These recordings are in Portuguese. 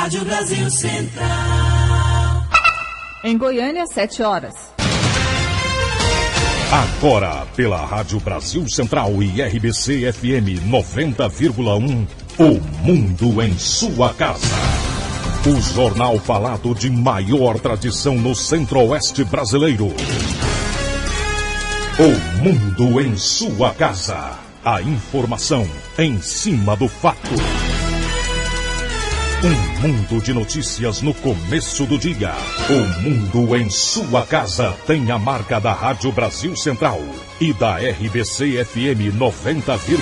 Rádio Brasil Central. Em Goiânia, 7 horas. Agora, pela Rádio Brasil Central e RBC FM 90,1, o Mundo em sua casa. O jornal falado de maior tradição no Centro-Oeste brasileiro. O Mundo em sua casa. A informação em cima do fato. Um mundo de notícias no começo do dia. O Mundo em sua casa tem a marca da Rádio Brasil Central e da RBC FM 90,1.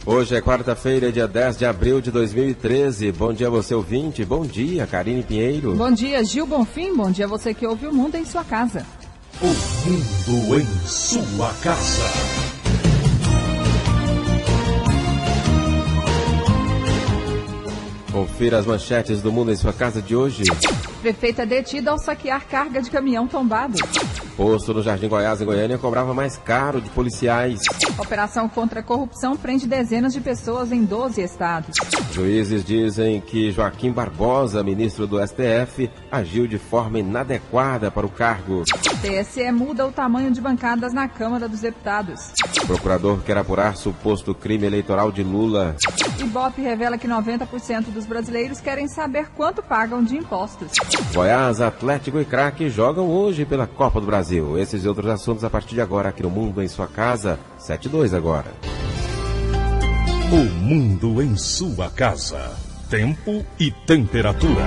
Hoje é quarta-feira, dia 10 de abril de 2013. Bom dia, você ouvinte. Bom dia, Karine Pinheiro. Bom dia, Gil Bonfim. Bom dia, você que ouve o Mundo em sua casa. O Mundo em sua casa. Confira as manchetes do Mundo em sua casa de hoje. Prefeita detida ao saquear carga de caminhão tombado. Posto no Jardim Goiás, em Goiânia, cobrava mais caro de policiais. Operação contra a corrupção prende dezenas de pessoas em 12 estados. Juízes dizem que Joaquim Barbosa, ministro do STF, agiu de forma inadequada para o cargo. TSE muda o tamanho de bancadas na Câmara dos Deputados. O procurador quer apurar suposto crime eleitoral de Lula. Ibope revela que 90% dos brasileiros querem saber quanto pagam de impostos. Goiás, Atlético e Craque jogam hoje pela Copa do Brasil. Esses e outros assuntos a partir de agora aqui no Mundo em sua casa, 7:02 agora. O Mundo em sua casa. Tempo e temperatura.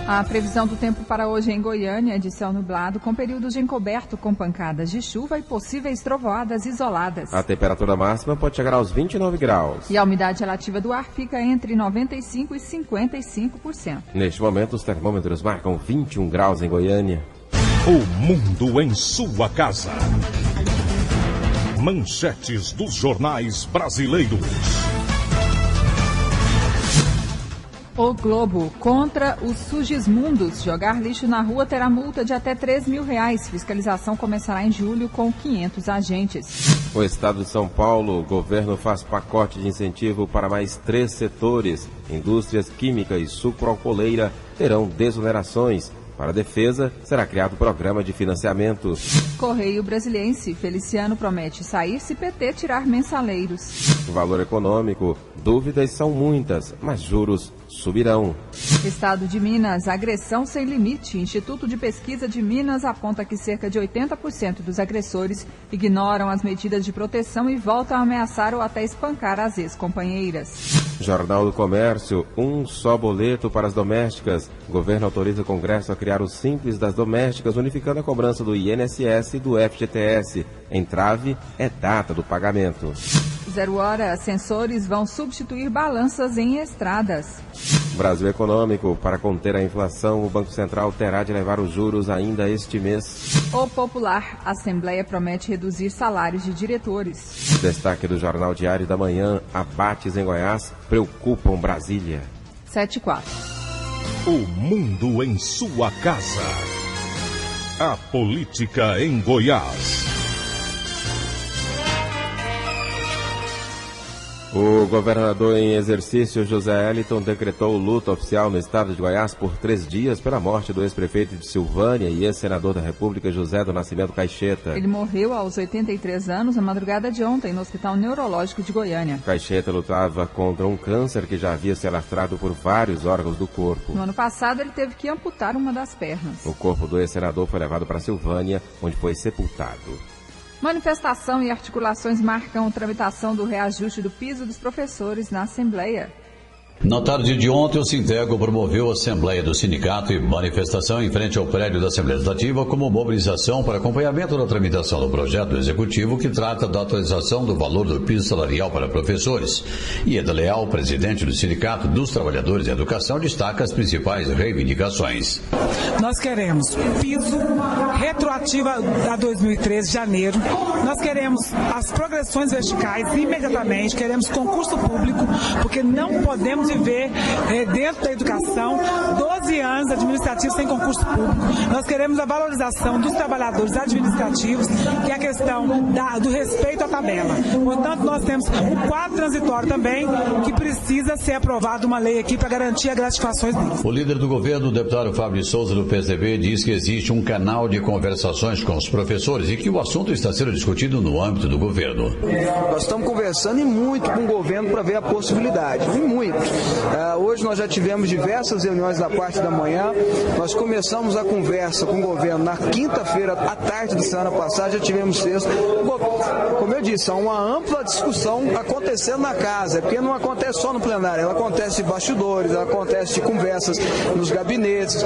A previsão do tempo para hoje em Goiânia é de céu nublado, com períodos de encoberto com pancadas de chuva e possíveis trovoadas isoladas. A temperatura máxima pode chegar aos 29 graus. E a umidade relativa do ar fica entre 95% e 55%. Neste momento, os termômetros marcam 21 graus em Goiânia. O Mundo em sua casa. Manchetes dos jornais brasileiros. O Globo, contra os Sugismundos. Jogar lixo na rua terá multa de até R$3 mil. Fiscalização começará em julho com 500 agentes. O estado de São Paulo, o governo faz pacote de incentivo para mais 3 setores. Indústrias química e sucroalcooleira terão desonerações. Para a defesa, será criado programa de financiamento. Correio Brasiliense. Feliciano promete sair se PT tirar mensaleiros. Valor econômico. Dúvidas são muitas, mas juros subirão. Estado de Minas. Agressão sem limite. Instituto de Pesquisa de Minas aponta que cerca de 80% dos agressores ignoram as medidas de proteção e voltam a ameaçar ou até espancar as ex-companheiras. Jornal do Comércio. Um só boleto para as domésticas. O governo autoriza o Congresso a criar o Simples das Domésticas, unificando a cobrança do INSS e do FGTS. Entrave é data do pagamento. 0 hora, sensores vão substituir balanças em estradas. Brasil Econômico. Para conter a inflação, o Banco Central terá de elevar os juros ainda este mês. O Popular. Assembleia promete reduzir salários de diretores. Destaque do Jornal Diário da Manhã. Abates em Goiás preocupam Brasília. 7:04. O Mundo em sua casa. A política em Goiás. O governador em exercício, José Eliton, decretou luta oficial no estado de Goiás por 3 dias pela morte do ex-prefeito de Silvânia e ex-senador da República, José do Nascimento Caixeta. Ele morreu aos 83 anos na madrugada de ontem no Hospital Neurológico de Goiânia. Caixeta lutava contra um câncer que já havia se alastrado por vários órgãos do corpo. No ano passado, ele teve que amputar uma das pernas. O corpo do ex-senador foi levado para Silvânia, onde foi sepultado. Manifestação e articulações marcam a tramitação do reajuste do piso dos professores na Assembleia. Na tarde de ontem, o Sintego promoveu a Assembleia do Sindicato e manifestação em frente ao prédio da Assembleia Legislativa como mobilização para acompanhamento da tramitação do projeto do Executivo que trata da atualização do valor do piso salarial para professores. Ieda Leal, presidente do Sindicato dos Trabalhadores em Educação, destaca as principais reivindicações. Nós queremos piso retroativo a 2013, janeiro. Nós queremos as progressões verticais imediatamente, queremos concurso público, porque não podemos gente vê dentro da educação 12 anos administrativos sem concurso público. Nós queremos a valorização dos trabalhadores administrativos, que é a questão do respeito à tabela. Portanto, nós temos o quadro transitório também, que precisa ser aprovada uma lei aqui para garantir as gratificações deles. O líder do governo, o deputado Fábio de Souza, do PSDB, diz que existe um canal de conversações com os professores e que o assunto está sendo discutido no âmbito do governo. Nós estamos conversando e muito com o governo para ver a possibilidade, e muito. Hoje nós já tivemos diversas reuniões da parte da manhã, nós começamos a conversa com o governo na quinta-feira à tarde da semana passada, já tivemos sexta. Como eu disse, há uma ampla discussão acontecendo na casa, porque não acontece só no plenário, ela acontece de bastidores, ela acontece de conversas nos gabinetes,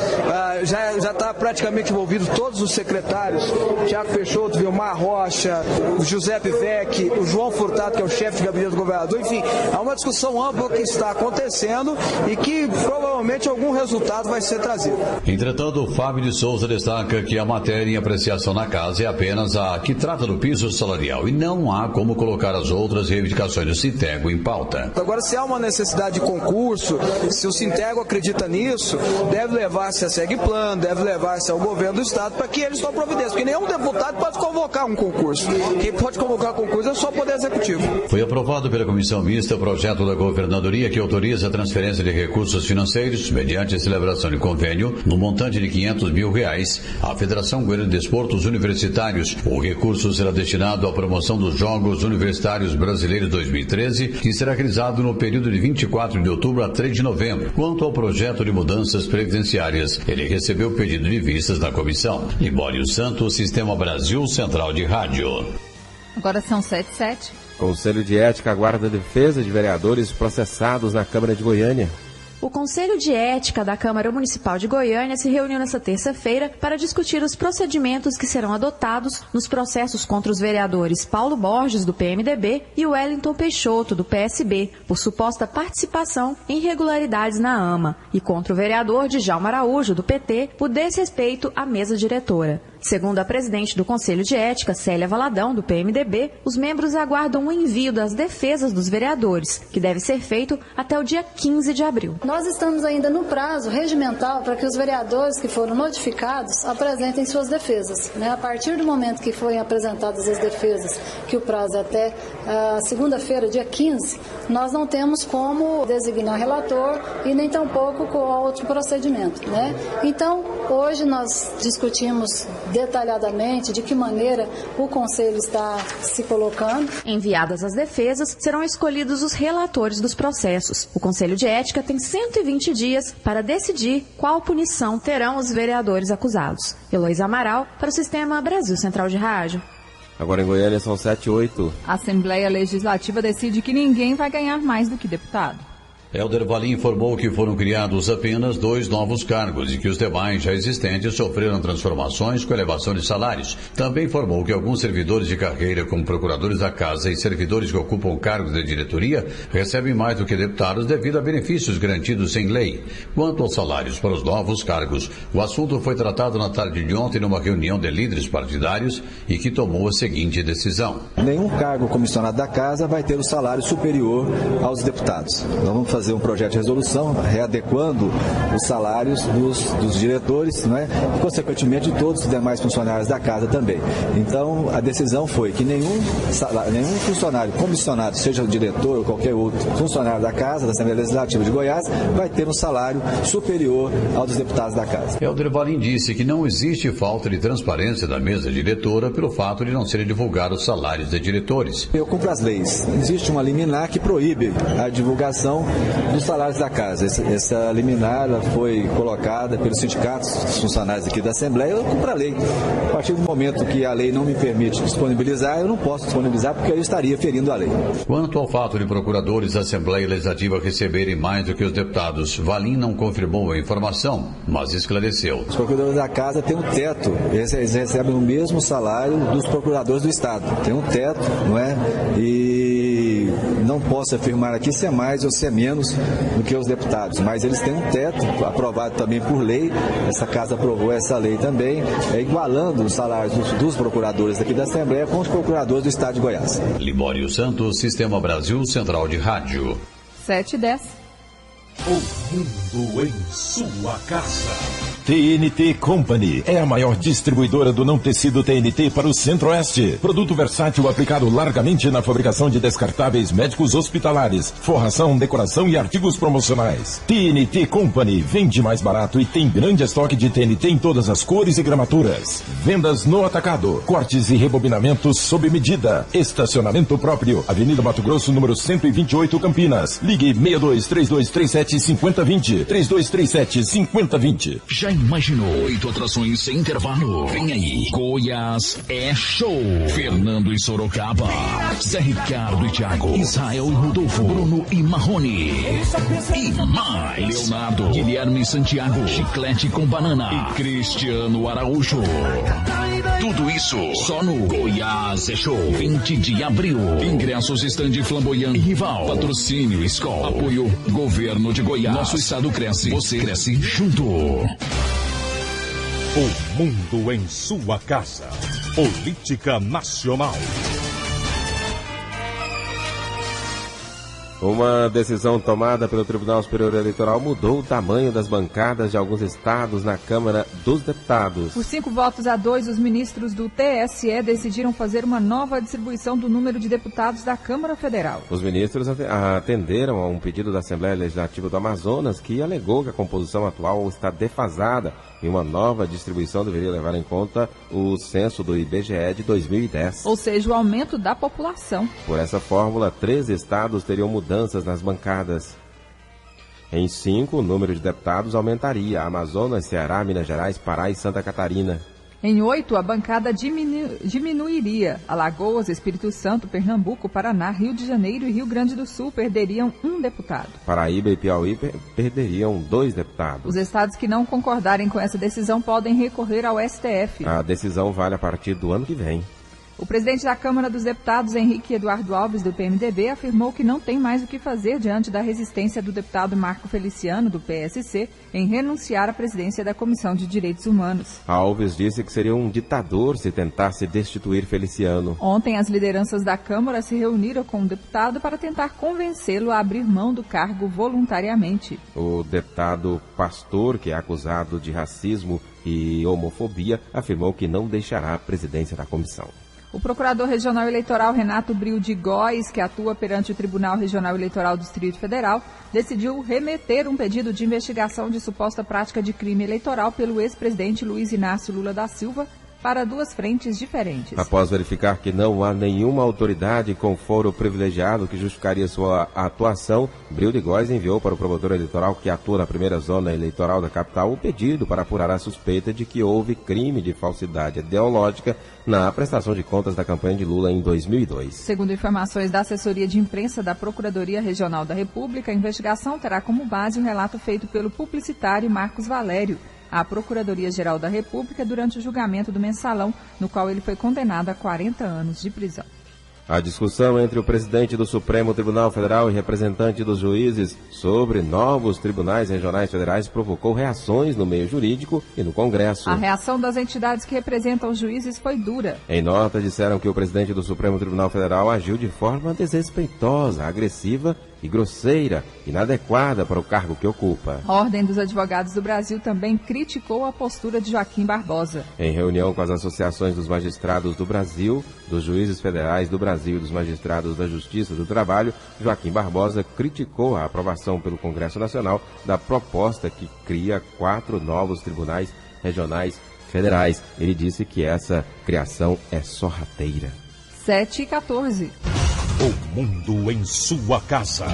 já está praticamente envolvido todos os secretários, Tiago Peixoto, Vilmar Rocha, o Giuseppe Vecchi, o João Furtado, que é o chefe de gabinete do governador, enfim, há uma discussão ampla que está acontecendo e que provavelmente algum resultado vai ser trazido. Entretanto, o Fábio de Souza destaca que a matéria em apreciação na casa é apenas a que trata do piso salarial e não há como colocar as outras reivindicações do Sintego em pauta. Agora, se há uma necessidade de concurso, se o Sintego acredita nisso, deve levar-se a Segplan, deve levar-se ao governo do estado para que eles tomem providência, porque nenhum deputado pode convocar um concurso. Quem pode convocar concurso é só o Poder Executivo. Foi aprovado pela Comissão Mista o projeto da Governadoria que autoriza a transferência de recursos financeiros, mediante a celebração de convênio, no montante de R$500 mil, à Federação Goiana de Desportos Universitários. O recurso será destinado à promoção dos Jogos Universitários Brasileiros 2013, que será realizado no período de 24 de outubro a 3 de novembro. Quanto ao projeto de mudanças previdenciárias, ele recebeu pedido de vistas na comissão. Libório Santos, Sistema Brasil Central de Rádio. Agora são 7h07. Conselho de Ética aguarda a defesa de vereadores processados na Câmara de Goiânia. O Conselho de Ética da Câmara Municipal de Goiânia se reuniu nesta terça-feira para discutir os procedimentos que serão adotados nos processos contra os vereadores Paulo Borges, do PMDB, e Wellington Peixoto, do PSB, por suposta participação em irregularidades na AMA, e contra o vereador Djalma Araújo, do PT, por desrespeito à mesa diretora. Segundo a presidente do Conselho de Ética, Célia Valadão, do PMDB, os membros aguardam o envio das defesas dos vereadores, que deve ser feito até o dia 15 de abril. Nós estamos ainda no prazo regimental para que os vereadores que foram notificados apresentem suas defesas. A partir do momento que forem apresentadas as defesas, que o prazo é até segunda-feira, dia 15, nós não temos como designar relator e nem tampouco com outro procedimento. Então, hoje nós discutimos detalhadamente de que maneira o Conselho está se colocando. Enviadas as defesas, serão escolhidos os relatores dos processos. O Conselho de Ética tem 120 dias para decidir qual punição terão os vereadores acusados. Heloísa Amaral, para o Sistema Brasil Central de Rádio. Agora em Goiânia são 7h08. A Assembleia Legislativa decide que ninguém vai ganhar mais do que deputado. Helder Valim informou que foram criados apenas 2 novos cargos e que os demais já existentes sofreram transformações com elevação de salários. Também informou que alguns servidores de carreira, como procuradores da Casa e servidores que ocupam cargos de diretoria, recebem mais do que deputados devido a benefícios garantidos em lei. Quanto aos salários para os novos cargos, o assunto foi tratado na tarde de ontem numa reunião de líderes partidários e que tomou a seguinte decisão. Nenhum cargo comissionado da Casa vai ter o salário superior aos deputados. Nós vamos fazer um projeto de resolução readequando os salários dos diretores, e consequentemente de todos os demais funcionários da Casa também. Então a decisão foi que nenhum funcionário comissionado, seja o diretor ou qualquer outro funcionário da Casa, da Assembleia Legislativa de Goiás, vai ter um salário superior ao dos deputados da Casa. Helder Valim disse que não existe falta de transparência da mesa diretora pelo fato de não serem divulgados os salários de diretores. Eu cumpro as leis. Existe uma liminar que proíbe a divulgação dos salários da Casa. Essa liminar foi colocada pelos sindicatos, os funcionários aqui da Assembleia, eu cumpro a lei. A partir do momento que a lei não me permite disponibilizar, eu não posso disponibilizar porque eu estaria ferindo a lei. Quanto ao fato de procuradores da Assembleia Legislativa receberem mais do que os deputados, Valim não confirmou a informação, mas esclareceu. Os procuradores da Casa têm um teto, eles recebem o mesmo salário dos procuradores do Estado. Tem um teto, E não posso afirmar aqui se é mais ou se é menos do que os deputados, mas eles têm um teto aprovado também por lei, essa Casa aprovou essa lei também, igualando os salários dos procuradores aqui da Assembleia com os procuradores do Estado de Goiás. Libório Santos, Sistema Brasil Central de Rádio. 7h10. O mundo em sua casa. TNT Company é a maior distribuidora do não tecido TNT para o Centro-Oeste. Produto versátil aplicado largamente na fabricação de descartáveis médicos hospitalares, forração, decoração e artigos promocionais. TNT Company vende mais barato e tem grande estoque de TNT em todas as cores e gramaturas. Vendas no atacado, cortes e rebobinamentos sob medida. Estacionamento próprio, Avenida Mato Grosso, número 128, Campinas. Ligue 62-3237-5020. 3237-5020. Já imaginou 8 atrações sem intervalo? Vem aí, Goiás é show. Fernando e Sorocaba, Zé Ricardo e Thiago, Israel e Rodolfo, Bruno e Marrone. E mais, Leonardo, Guilherme e Santiago, Chiclete com Banana e Cristiano Araújo. Tudo isso só no Goiás é Show, 20 de abril. Ingressos estande Flamboyant e Rival. Patrocínio Skol. Apoio Governo de Goiás. Nosso estado cresce, você cresce junto. O mundo em sua casa. Política nacional. Uma decisão tomada pelo Tribunal Superior Eleitoral mudou o tamanho das bancadas de alguns estados na Câmara dos Deputados. Por 5-2, os ministros do TSE decidiram fazer uma nova distribuição do número de deputados da Câmara Federal. Os ministros atenderam a um pedido da Assembleia Legislativa do Amazonas que alegou que a composição atual está defasada e uma nova distribuição deveria levar em conta o censo do IBGE de 2010. Ou seja, o aumento da população. Por essa fórmula, 13 estados teriam mudanças nas bancadas. Em 5, o número de deputados aumentaria: Amazonas, Ceará, Minas Gerais, Pará e Santa Catarina. Em 8, a bancada diminuiria. Alagoas, Espírito Santo, Pernambuco, Paraná, Rio de Janeiro e Rio Grande do Sul perderiam um deputado. Paraíba e Piauí perderiam 2 deputados. Os estados que não concordarem com essa decisão podem recorrer ao STF. A decisão vale a partir do ano que vem. O presidente da Câmara dos Deputados, Henrique Eduardo Alves, do PMDB, afirmou que não tem mais o que fazer diante da resistência do deputado Marco Feliciano, do PSC, em renunciar à presidência da Comissão de Direitos Humanos. Alves disse que seria um ditador se tentasse destituir Feliciano. Ontem, as lideranças da Câmara se reuniram com o deputado para tentar convencê-lo a abrir mão do cargo voluntariamente. O deputado Pastor, que é acusado de racismo e homofobia, afirmou que não deixará a presidência da comissão. O procurador regional eleitoral Renato Bril de Góes, que atua perante o Tribunal Regional Eleitoral do Distrito Federal, decidiu remeter um pedido de investigação de suposta prática de crime eleitoral pelo ex-presidente Luiz Inácio Lula da Silva para 2 frentes diferentes. Após verificar que não há nenhuma autoridade com foro privilegiado que justificaria sua atuação, Bril de Góes enviou para o promotor eleitoral que atua na primeira zona eleitoral da capital o pedido para apurar a suspeita de que houve crime de falsidade ideológica na prestação de contas da campanha de Lula em 2002. Segundo informações da assessoria de imprensa da Procuradoria Regional da República, a investigação terá como base um relato feito pelo publicitário Marcos Valério à Procuradoria-Geral da República durante o julgamento do Mensalão, no qual ele foi condenado a 40 anos de prisão. A discussão entre o presidente do Supremo Tribunal Federal e representante dos juízes sobre novos tribunais regionais federais provocou reações no meio jurídico e no Congresso. A reação das entidades que representam os juízes foi dura. Em nota, disseram que o presidente do Supremo Tribunal Federal agiu de forma desrespeitosa, agressiva e grosseira, inadequada para o cargo que ocupa. A Ordem dos Advogados do Brasil também criticou a postura de Joaquim Barbosa. Em reunião com as associações dos magistrados do Brasil, dos juízes federais do Brasil e dos magistrados da Justiça do Trabalho, Joaquim Barbosa criticou a aprovação pelo Congresso Nacional da proposta que cria 4 novos tribunais regionais federais. Ele disse que essa criação é sorrateira. 7h14. O mundo em sua casa.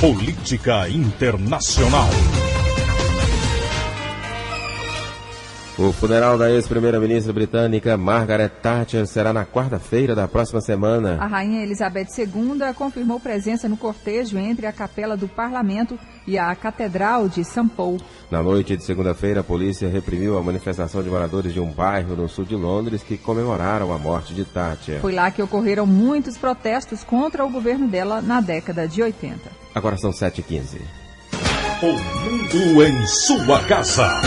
Política internacional. O funeral da ex-primeira-ministra britânica Margaret Thatcher será na quarta-feira da próxima semana. A rainha Elizabeth II confirmou presença no cortejo entre a Capela do Parlamento e a Catedral de St. Paul. Na noite de segunda-feira, a polícia reprimiu a manifestação de moradores de um bairro no sul de Londres que comemoraram a morte de Thatcher. Foi lá que ocorreram muitos protestos contra o governo dela na década de 80. Agora são 7h15. O mundo em sua casa.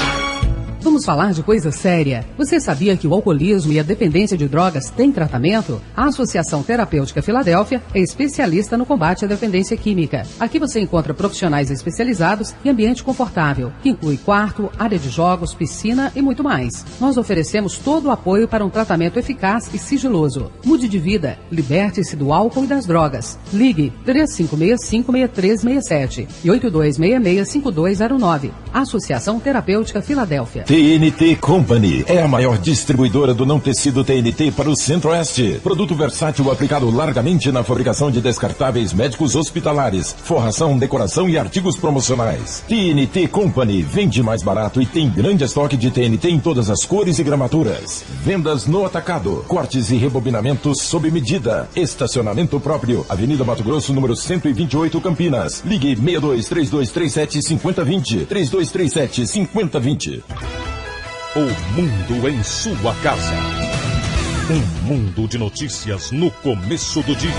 Vamos falar de coisa séria. Você sabia que o alcoolismo e a dependência de drogas têm tratamento? A Associação Terapêutica Filadélfia é especialista no combate à dependência química. Aqui você encontra profissionais especializados e ambiente confortável, que inclui quarto, área de jogos, piscina e muito mais. Nós oferecemos todo o apoio para um tratamento eficaz e sigiloso. Mude de vida, liberte-se do álcool e das drogas. Ligue 3565-6367 e 8266-5209. Associação Terapêutica Filadélfia. TNT Company é a maior distribuidora do não tecido TNT para o Centro-Oeste. Produto versátil aplicado largamente na fabricação de descartáveis médicos hospitalares, forração, decoração e artigos promocionais. TNT Company vende mais barato e tem grande estoque de TNT em todas as cores e gramaturas. Vendas no atacado, cortes e rebobinamentos sob medida. Estacionamento próprio. Avenida Mato Grosso, número 128, Campinas. Ligue 62-3237-5020. 3237-5020. O mundo em sua casa. Um mundo de notícias no começo do dia.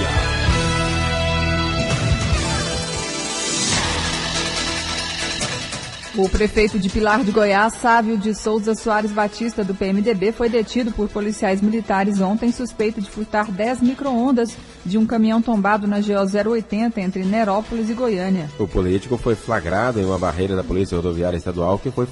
O prefeito de Pilar de Goiás, Sávio de Souza Soares Batista, do PMDB, foi detido por policiais militares ontem, suspeito de furtar 10 micro-ondas de um caminhão tombado na GO 080 entre Nerópolis e Goiânia. O político foi flagrado em uma barreira da Polícia Rodoviária Estadual que foi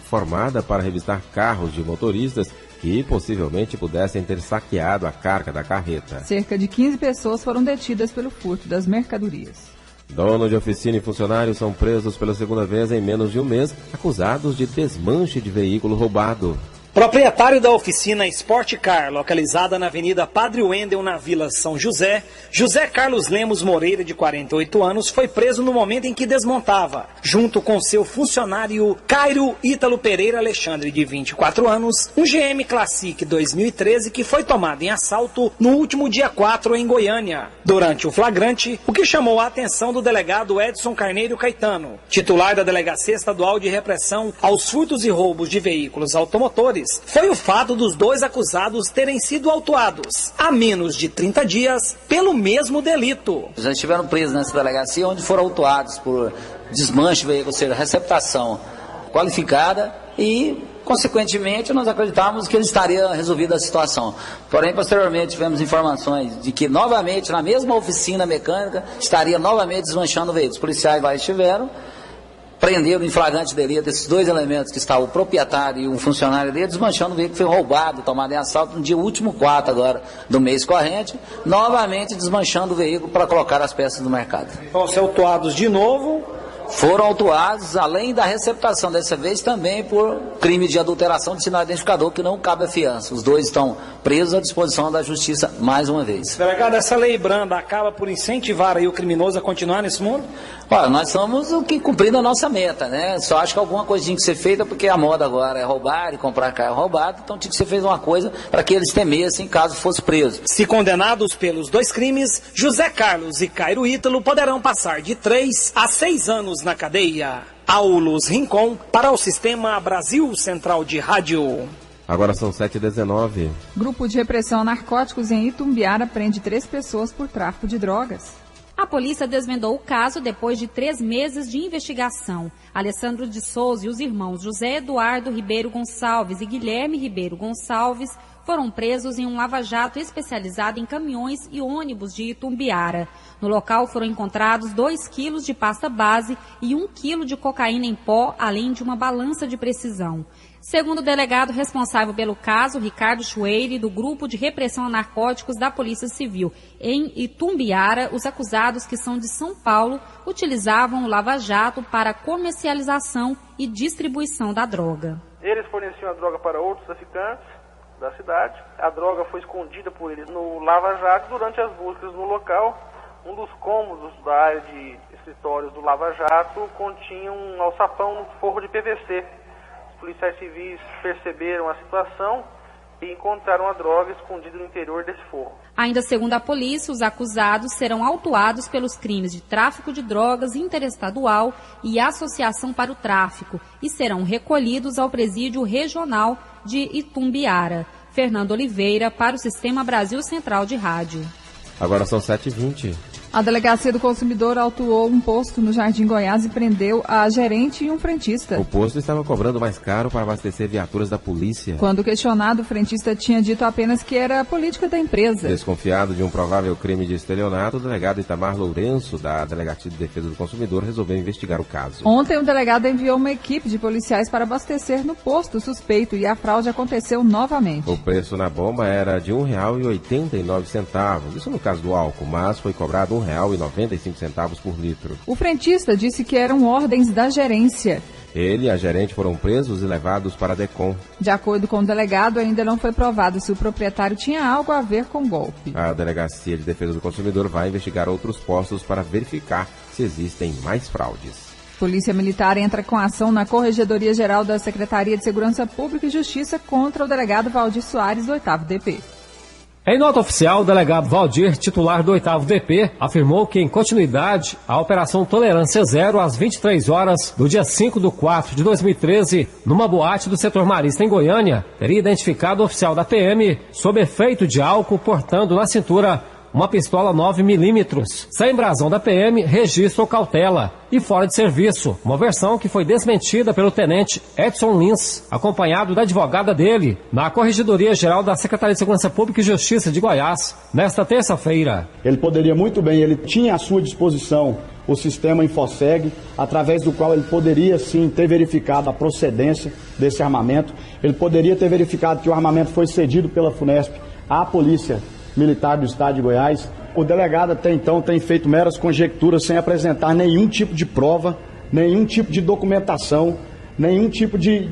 formada para revistar carros de motoristas que possivelmente pudessem ter saqueado a carga da carreta. Cerca de 15 pessoas foram detidas pelo furto das mercadorias. Dono de oficina e funcionários são presos pela segunda vez em menos de um mês, acusados de desmanche de veículo roubado. Proprietário da oficina Sport Car, localizada na Avenida Padre Wendel, na Vila São José, José Carlos Lemos Moreira, de 48 anos, foi preso no momento em que desmontava, junto com seu funcionário Cairo Ítalo Pereira Alexandre, de 24 anos, um GM Classic 2013 que foi tomado em assalto no último dia 4 em Goiânia. Durante o flagrante, o que chamou a atenção do delegado Edson Carneiro Caetano, titular da Delegacia Estadual de Repressão aos Furtos e Roubos de Veículos Automotores, foi o fato dos dois acusados terem sido autuados há menos de 30 dias pelo mesmo delito. Já estiveram presos nessa delegacia onde foram autuados por desmanche de veículo, ou seja, receptação qualificada e, consequentemente, nós acreditávamos que ele estaria resolvida a situação. Porém, posteriormente, tivemos informações de que, novamente, na mesma oficina mecânica, estaria novamente desmanchando veículos. Os policiais lá estiveram, prenderam em flagrante delito esses dois elementos que estavam o proprietário e um funcionário dele, desmanchando o veículo que foi roubado, tomado em assalto no dia último 4 agora do mês corrente, novamente desmanchando o veículo para colocar as peças no mercado. Vão ser autuados de novo? Foram autuados, além da receptação dessa vez, também por crime de adulteração de sinal identificador, que não cabe a fiança. Os dois estão presos à disposição da justiça mais uma vez. Delegado, essa lei branda acaba por incentivar aí o criminoso a continuar nesse mundo? Olha, nós estamos cumprindo a nossa meta, né? Só acho que alguma coisa tinha que ser feita, porque a moda agora é roubar e comprar carro roubado, então tinha que ser feita uma coisa para que eles temessem caso fosse preso. Se condenados pelos dois crimes, José Carlos e Cairo Ítalo poderão passar de 3 a 6 anos na cadeia. Aulus Rincon para o Sistema Brasil Central de Rádio. Agora são 7h19. Grupo de repressão a narcóticos em Itumbiara prende 3 pessoas por tráfico de drogas. A polícia desvendou o caso depois de 3 meses de investigação. Alessandro de Souza e os irmãos José Eduardo Ribeiro Gonçalves e Guilherme Ribeiro Gonçalves foram presos em um lava-jato especializado em caminhões e ônibus de Itumbiara. No local foram encontrados 2 quilos de pasta base e 1 quilo de cocaína em pó, além de uma balança de precisão. Segundo o delegado responsável pelo caso, Ricardo Chueire, do Grupo de Repressão a Narcóticos da Polícia Civil em Itumbiara, os acusados, que são de São Paulo, utilizavam o lava-jato para comercialização e distribuição da droga. Eles forneciam a droga para outros traficantes da cidade. A droga foi escondida por eles no lava-jato. Durante as buscas no local, um dos cômodos da área de escritórios do lava-jato continha um alçapão no forro de PVC. Policiais civis perceberam a situação e encontraram a droga escondida no interior desse forro. Ainda segundo a polícia, os acusados serão autuados pelos crimes de tráfico de drogas interestadual e associação para o tráfico e serão recolhidos ao presídio regional de Itumbiara. Fernando Oliveira para o Sistema Brasil Central de Rádio. Agora são 7h20. A Delegacia do Consumidor autuou um posto no Jardim Goiás e prendeu a gerente e um frentista. O posto estava cobrando mais caro para abastecer viaturas da polícia. Quando questionado, o frentista tinha dito apenas que era a política da empresa. Desconfiado de um provável crime de estelionato, o delegado Itamar Lourenço, da Delegacia de Defesa do Consumidor, resolveu investigar o caso. Ontem, o delegado enviou uma equipe de policiais para abastecer no posto suspeito e a fraude aconteceu novamente. O preço na bomba era de R$ 1,89, isso no caso do álcool, mas foi cobrado R$ 1,95 por litro. O frentista disse que eram ordens da gerência. Ele e a gerente foram presos e levados para a DECOM. De acordo com o delegado, ainda não foi provado se o proprietário tinha algo a ver com o golpe. A Delegacia de Defesa do Consumidor vai investigar outros postos para verificar se existem mais fraudes. Polícia Militar entra com ação na Corregedoria Geral da Secretaria de Segurança Pública e Justiça contra o delegado Valdir Soares, do 8º DP. Em nota oficial, o delegado Valdir, titular do 8º DP, afirmou que, em continuidade, a Operação Tolerância Zero, às 23 horas do dia 5/4 de 2013, numa boate do setor marista em Goiânia, teria identificado o oficial da PM sob efeito de álcool, portando na cintura uma pistola 9mm, sem brasão da PM, registro ou cautela, e fora de serviço. Uma versão que foi desmentida pelo tenente Edson Lins, acompanhado da advogada dele, na Corregedoria Geral da Secretaria de Segurança Pública e Justiça de Goiás, nesta terça-feira. Ele poderia muito bem, ele tinha à sua disposição o sistema Infoseg, através do qual ele poderia sim ter verificado a procedência desse armamento, ele poderia ter verificado que o armamento foi cedido pela FUNESP à Polícia Militar do Estado de Goiás. O delegado até então tem feito meras conjecturas sem apresentar nenhum tipo de prova, nenhum tipo de documentação, nenhum tipo de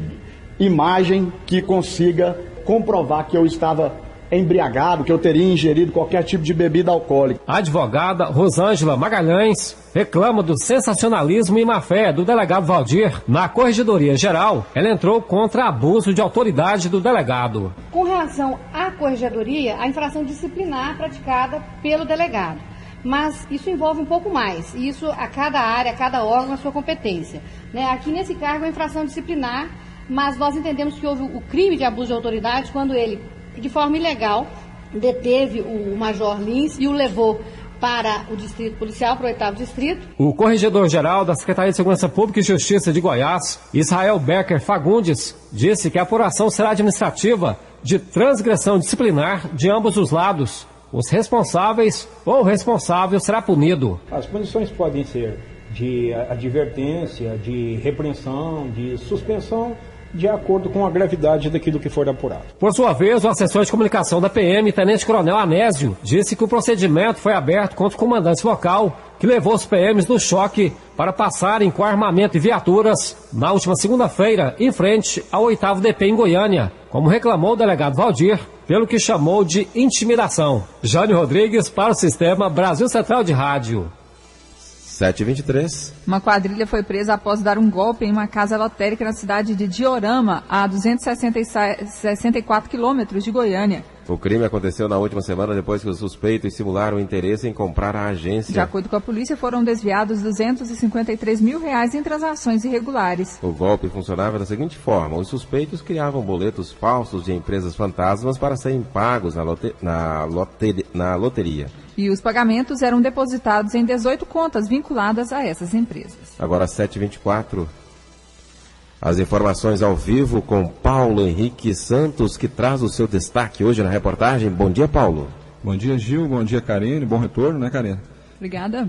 imagem que consiga comprovar que eu estava embriagado, que eu teria ingerido qualquer tipo de bebida alcoólica. A advogada Rosângela Magalhães reclama do sensacionalismo e má-fé do delegado Valdir. Na Corregedoria Geral, ela entrou contra abuso de autoridade do delegado. Com relação à Corregedoria, a infração disciplinar praticada pelo delegado. Mas isso envolve um pouco mais. Isso a cada área, a cada órgão, a sua competência. Aqui nesse cargo é infração disciplinar, mas nós entendemos que houve o crime de abuso de autoridade quando ele, de forma ilegal, deteve o Major Lins e o levou para o Distrito Policial, para o 8º Distrito. O Corregedor-Geral da Secretaria de Segurança Pública e Justiça de Goiás, Israel Becker Fagundes, disse que a apuração será administrativa de transgressão disciplinar de ambos os lados. Os responsáveis ou o responsável será punido. As punições podem ser de advertência, de repreensão, de suspensão, de acordo com a gravidade daquilo que for apurado. Por sua vez, o assessor de comunicação da PM, Tenente Coronel Anésio, disse que o procedimento foi aberto contra o comandante local, que levou os PMs no choque para passarem com armamento e viaturas na última segunda-feira, em frente ao 8º DP em Goiânia, como reclamou o delegado Valdir, pelo que chamou de intimidação. Jânio Rodrigues para o Sistema Brasil Central de Rádio. 7h23. Uma quadrilha foi presa após dar um golpe em uma casa lotérica na cidade de Diorama, a 264 quilômetros de Goiânia. O crime aconteceu na última semana depois que os suspeitos simularam interesse em comprar a agência. De acordo com a polícia, foram desviados R$253 mil em transações irregulares. O golpe funcionava da seguinte forma: os suspeitos criavam boletos falsos de empresas fantasmas para serem pagos na loteria. E os pagamentos eram depositados em 18 contas vinculadas a essas empresas. Agora 7h24. As informações ao vivo com Paulo Henrique Santos, que traz o seu destaque hoje na reportagem. Bom dia, Paulo. Bom dia, Gil. Bom dia, Karine. Bom retorno, né, Karine? Obrigada.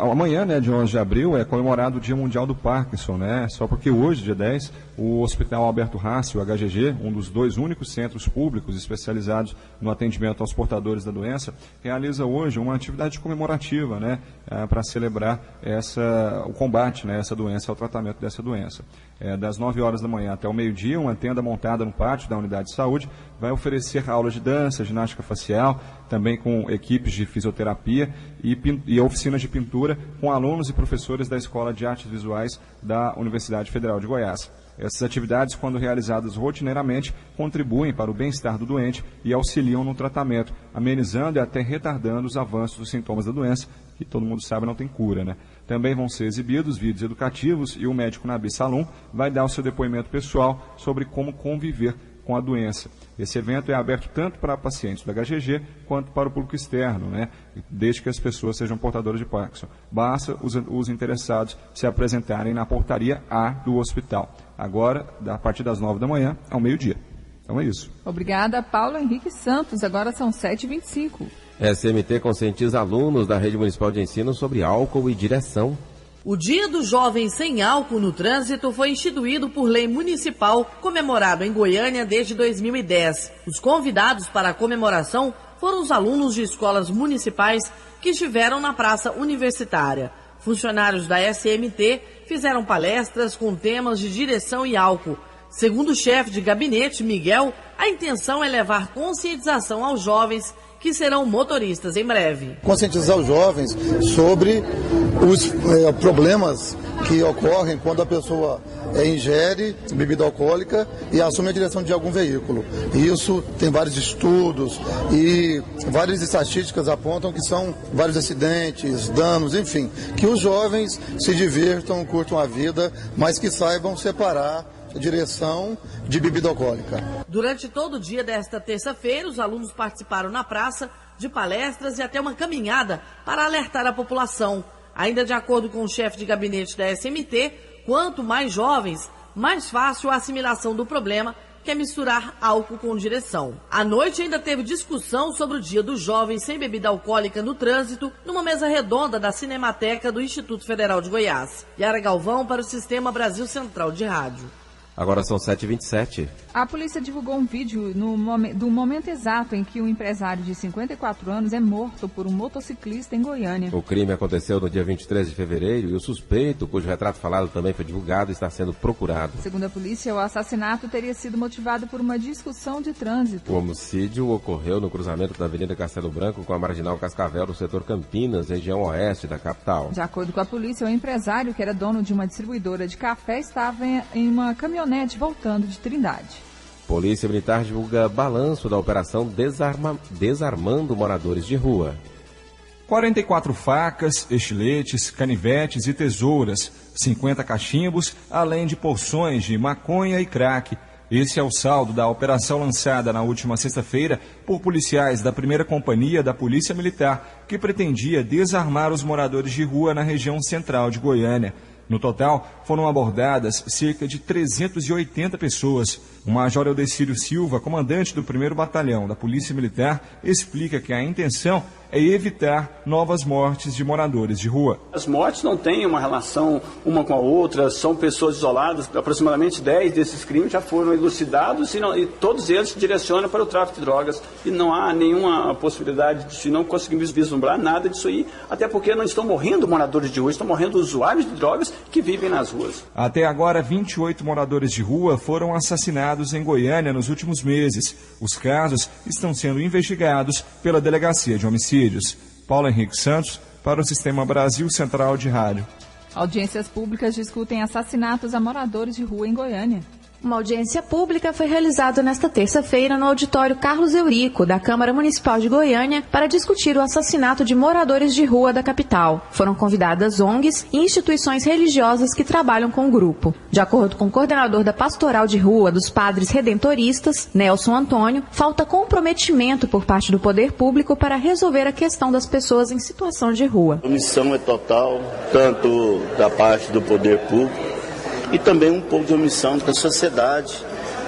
Amanhã, de 11 de abril, é comemorado o Dia Mundial do Parkinson, né? Só porque hoje, dia 10, o Hospital Alberto Rassi, o HGG, um dos 2 únicos centros públicos especializados no atendimento aos portadores da doença, realiza hoje uma atividade comemorativa, né? Para celebrar o combate, né, essa doença, o tratamento dessa doença. Das 9 horas da manhã até o meio-dia, uma tenda montada no pátio da unidade de saúde vai oferecer aulas de dança, ginástica facial, também com equipes de fisioterapia e oficinas de pintura com alunos e professores da Escola de Artes Visuais da Universidade Federal de Goiás. Essas atividades, quando realizadas rotineiramente, contribuem para o bem-estar do doente e auxiliam no tratamento, amenizando e até retardando os avanços dos sintomas da doença, que todo mundo sabe não tem cura, né? Também vão ser exibidos vídeos educativos e o médico Nabi Salum vai dar o seu depoimento pessoal sobre como conviver com a doença. Esse evento é aberto tanto para pacientes do HGG quanto para o público externo, né? Desde que as pessoas sejam portadoras de Parkinson. Basta os interessados se apresentarem na portaria A do hospital. Agora, a partir das 9 da manhã ao meio-dia. Então é isso. Obrigada, Paulo Henrique Santos. Agora são 7h25. SMT conscientiza alunos da Rede Municipal de Ensino sobre álcool e direção. O Dia do Jovem Sem Álcool no Trânsito foi instituído por lei municipal, comemorado em Goiânia desde 2010. Os convidados para a comemoração foram os alunos de escolas municipais que estiveram na Praça Universitária. Funcionários da SMT fizeram palestras com temas de direção e álcool. Segundo o chefe de gabinete, Miguel, a intenção é levar conscientização aos jovens que serão motoristas em breve. Conscientizar os jovens sobre os problemas que ocorrem quando a pessoa ingere bebida alcoólica e assume a direção de algum veículo. Isso tem vários estudos e várias estatísticas apontam que são vários acidentes, danos, enfim, que os jovens se divirtam, curtam a vida, mas que saibam separar a direção de bebida alcoólica. Durante todo o dia desta terça-feira, os alunos participaram na praça de palestras e até uma caminhada para alertar a população. Ainda de acordo com o chefe de gabinete da SMT, quanto mais jovens, mais fácil a assimilação do problema, que é misturar álcool com direção. À noite ainda teve discussão sobre o Dia do Jovem Sem Bebida Alcoólica no Trânsito, numa mesa redonda da Cinemateca do Instituto Federal de Goiás. Yara Galvão para o Sistema Brasil Central de Rádio. Agora são 7h27. A polícia divulgou um vídeo do momento exato em que um empresário de 54 anos é morto por um motociclista em Goiânia. O crime aconteceu no dia 23 de fevereiro e o suspeito, cujo retrato falado também foi divulgado, está sendo procurado. Segundo a polícia, o assassinato teria sido motivado por uma discussão de trânsito. O homicídio ocorreu no cruzamento da Avenida Castelo Branco com a Marginal Cascavel, no setor Campinas, região oeste da capital. De acordo com a polícia, o empresário, que era dono de uma distribuidora de café, estava em uma caminhonete voltando de Trindade. Polícia Militar divulga balanço da operação Desarmando Moradores de Rua. 44 facas, estiletes, canivetes e tesouras, 50 cachimbos, além de porções de maconha e crack. Esse é o saldo da operação lançada na última sexta-feira por policiais da 1ª Companhia da Polícia Militar, que pretendia desarmar os moradores de rua na região central de Goiânia. No total, foram abordadas cerca de 380 pessoas. O Major Eudecílio Silva, comandante do 1º Batalhão da Polícia Militar, explica que a intenção é evitar novas mortes de moradores de rua. As mortes não têm uma relação uma com a outra, são pessoas isoladas. Aproximadamente 10 desses crimes já foram elucidados e todos eles se direcionam para o tráfico de drogas. E não há nenhuma possibilidade de, se não conseguimos vislumbrar nada disso aí, até porque não estão morrendo moradores de rua, estão morrendo usuários de drogas que vivem nas ruas. Até agora, 28 moradores de rua foram assassinados em Goiânia nos últimos meses. Os casos estão sendo investigados pela Delegacia de Homicídios. Paulo Henrique Santos, para o Sistema Brasil Central de Rádio. Audiências públicas discutem assassinatos a moradores de rua em Goiânia. Uma audiência pública foi realizada nesta terça-feira no auditório Carlos Eurico, da Câmara Municipal de Goiânia, para discutir o assassinato de moradores de rua da capital. Foram convidadas ONGs e instituições religiosas que trabalham com o grupo. De acordo com o coordenador da Pastoral de Rua dos Padres Redentoristas, Nelson Antônio, falta comprometimento por parte do poder público para resolver a questão das pessoas em situação de rua. A missão é total, tanto da parte do poder público, e também um pouco de omissão da sociedade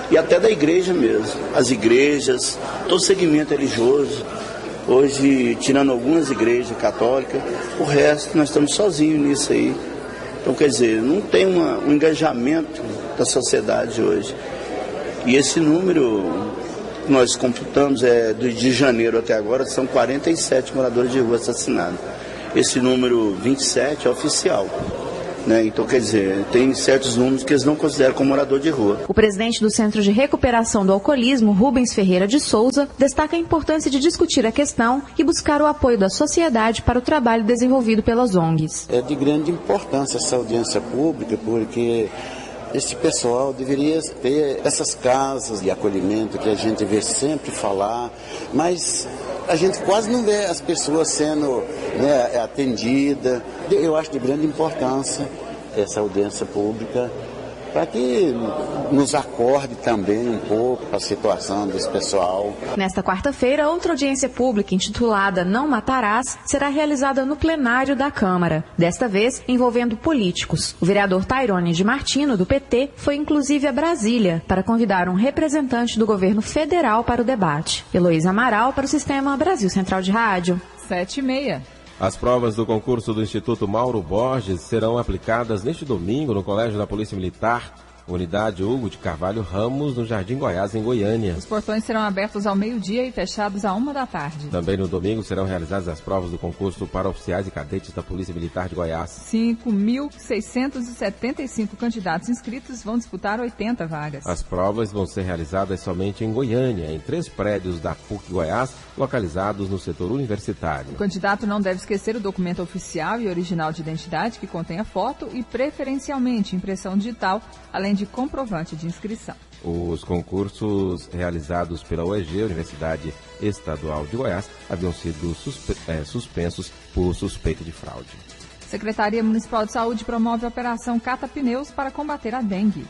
e até da igreja mesmo. As igrejas, todo segmento religioso, hoje, tirando algumas igrejas católicas, o resto nós estamos sozinhos nisso aí. Então, quer dizer, não tem um engajamento da sociedade hoje. E esse número que nós computamos de janeiro até agora, são 47 moradores de rua assassinados. Esse número 27 é oficial. Então, quer dizer, tem certos números que eles não consideram como morador de rua. O presidente do Centro de Recuperação do Alcoolismo, Rubens Ferreira de Souza, destaca a importância de discutir a questão e buscar o apoio da sociedade para o trabalho desenvolvido pelas ONGs. É de grande importância essa audiência pública, porque esse pessoal deveria ter essas casas de acolhimento que a gente vê sempre falar, mas a gente quase não vê as pessoas sendo atendidas. Eu acho de grande importância essa audiência pública para que nos acorde também um pouco para a situação desse pessoal. Nesta quarta-feira, outra audiência pública intitulada Não Matarás será realizada no plenário da Câmara, desta vez envolvendo políticos. O vereador Tairone de Martino, do PT, foi inclusive a Brasília para convidar um representante do governo federal para o debate. Heloísa Amaral para o Sistema Brasil Central de Rádio. 7h30. As provas do concurso do Instituto Mauro Borges serão aplicadas neste domingo no Colégio da Polícia Militar, Unidade Hugo de Carvalho Ramos, no Jardim Goiás, em Goiânia. Os portões serão abertos ao meio-dia e fechados à 13h. Também no domingo serão realizadas as provas do concurso para oficiais e cadetes da Polícia Militar de Goiás. 5.675 candidatos inscritos vão disputar 80 vagas. As provas vão ser realizadas somente em Goiânia, em 3 prédios da PUC Goiás, localizados no setor universitário. O candidato não deve esquecer o documento oficial e original de identidade que contenha foto e, preferencialmente, impressão digital, além de comprovante de inscrição. Os concursos realizados pela UEG, Universidade Estadual de Goiás, haviam sido suspensos por suspeita de fraude. Secretaria Municipal de Saúde promove a operação Cata Pneus para combater a dengue.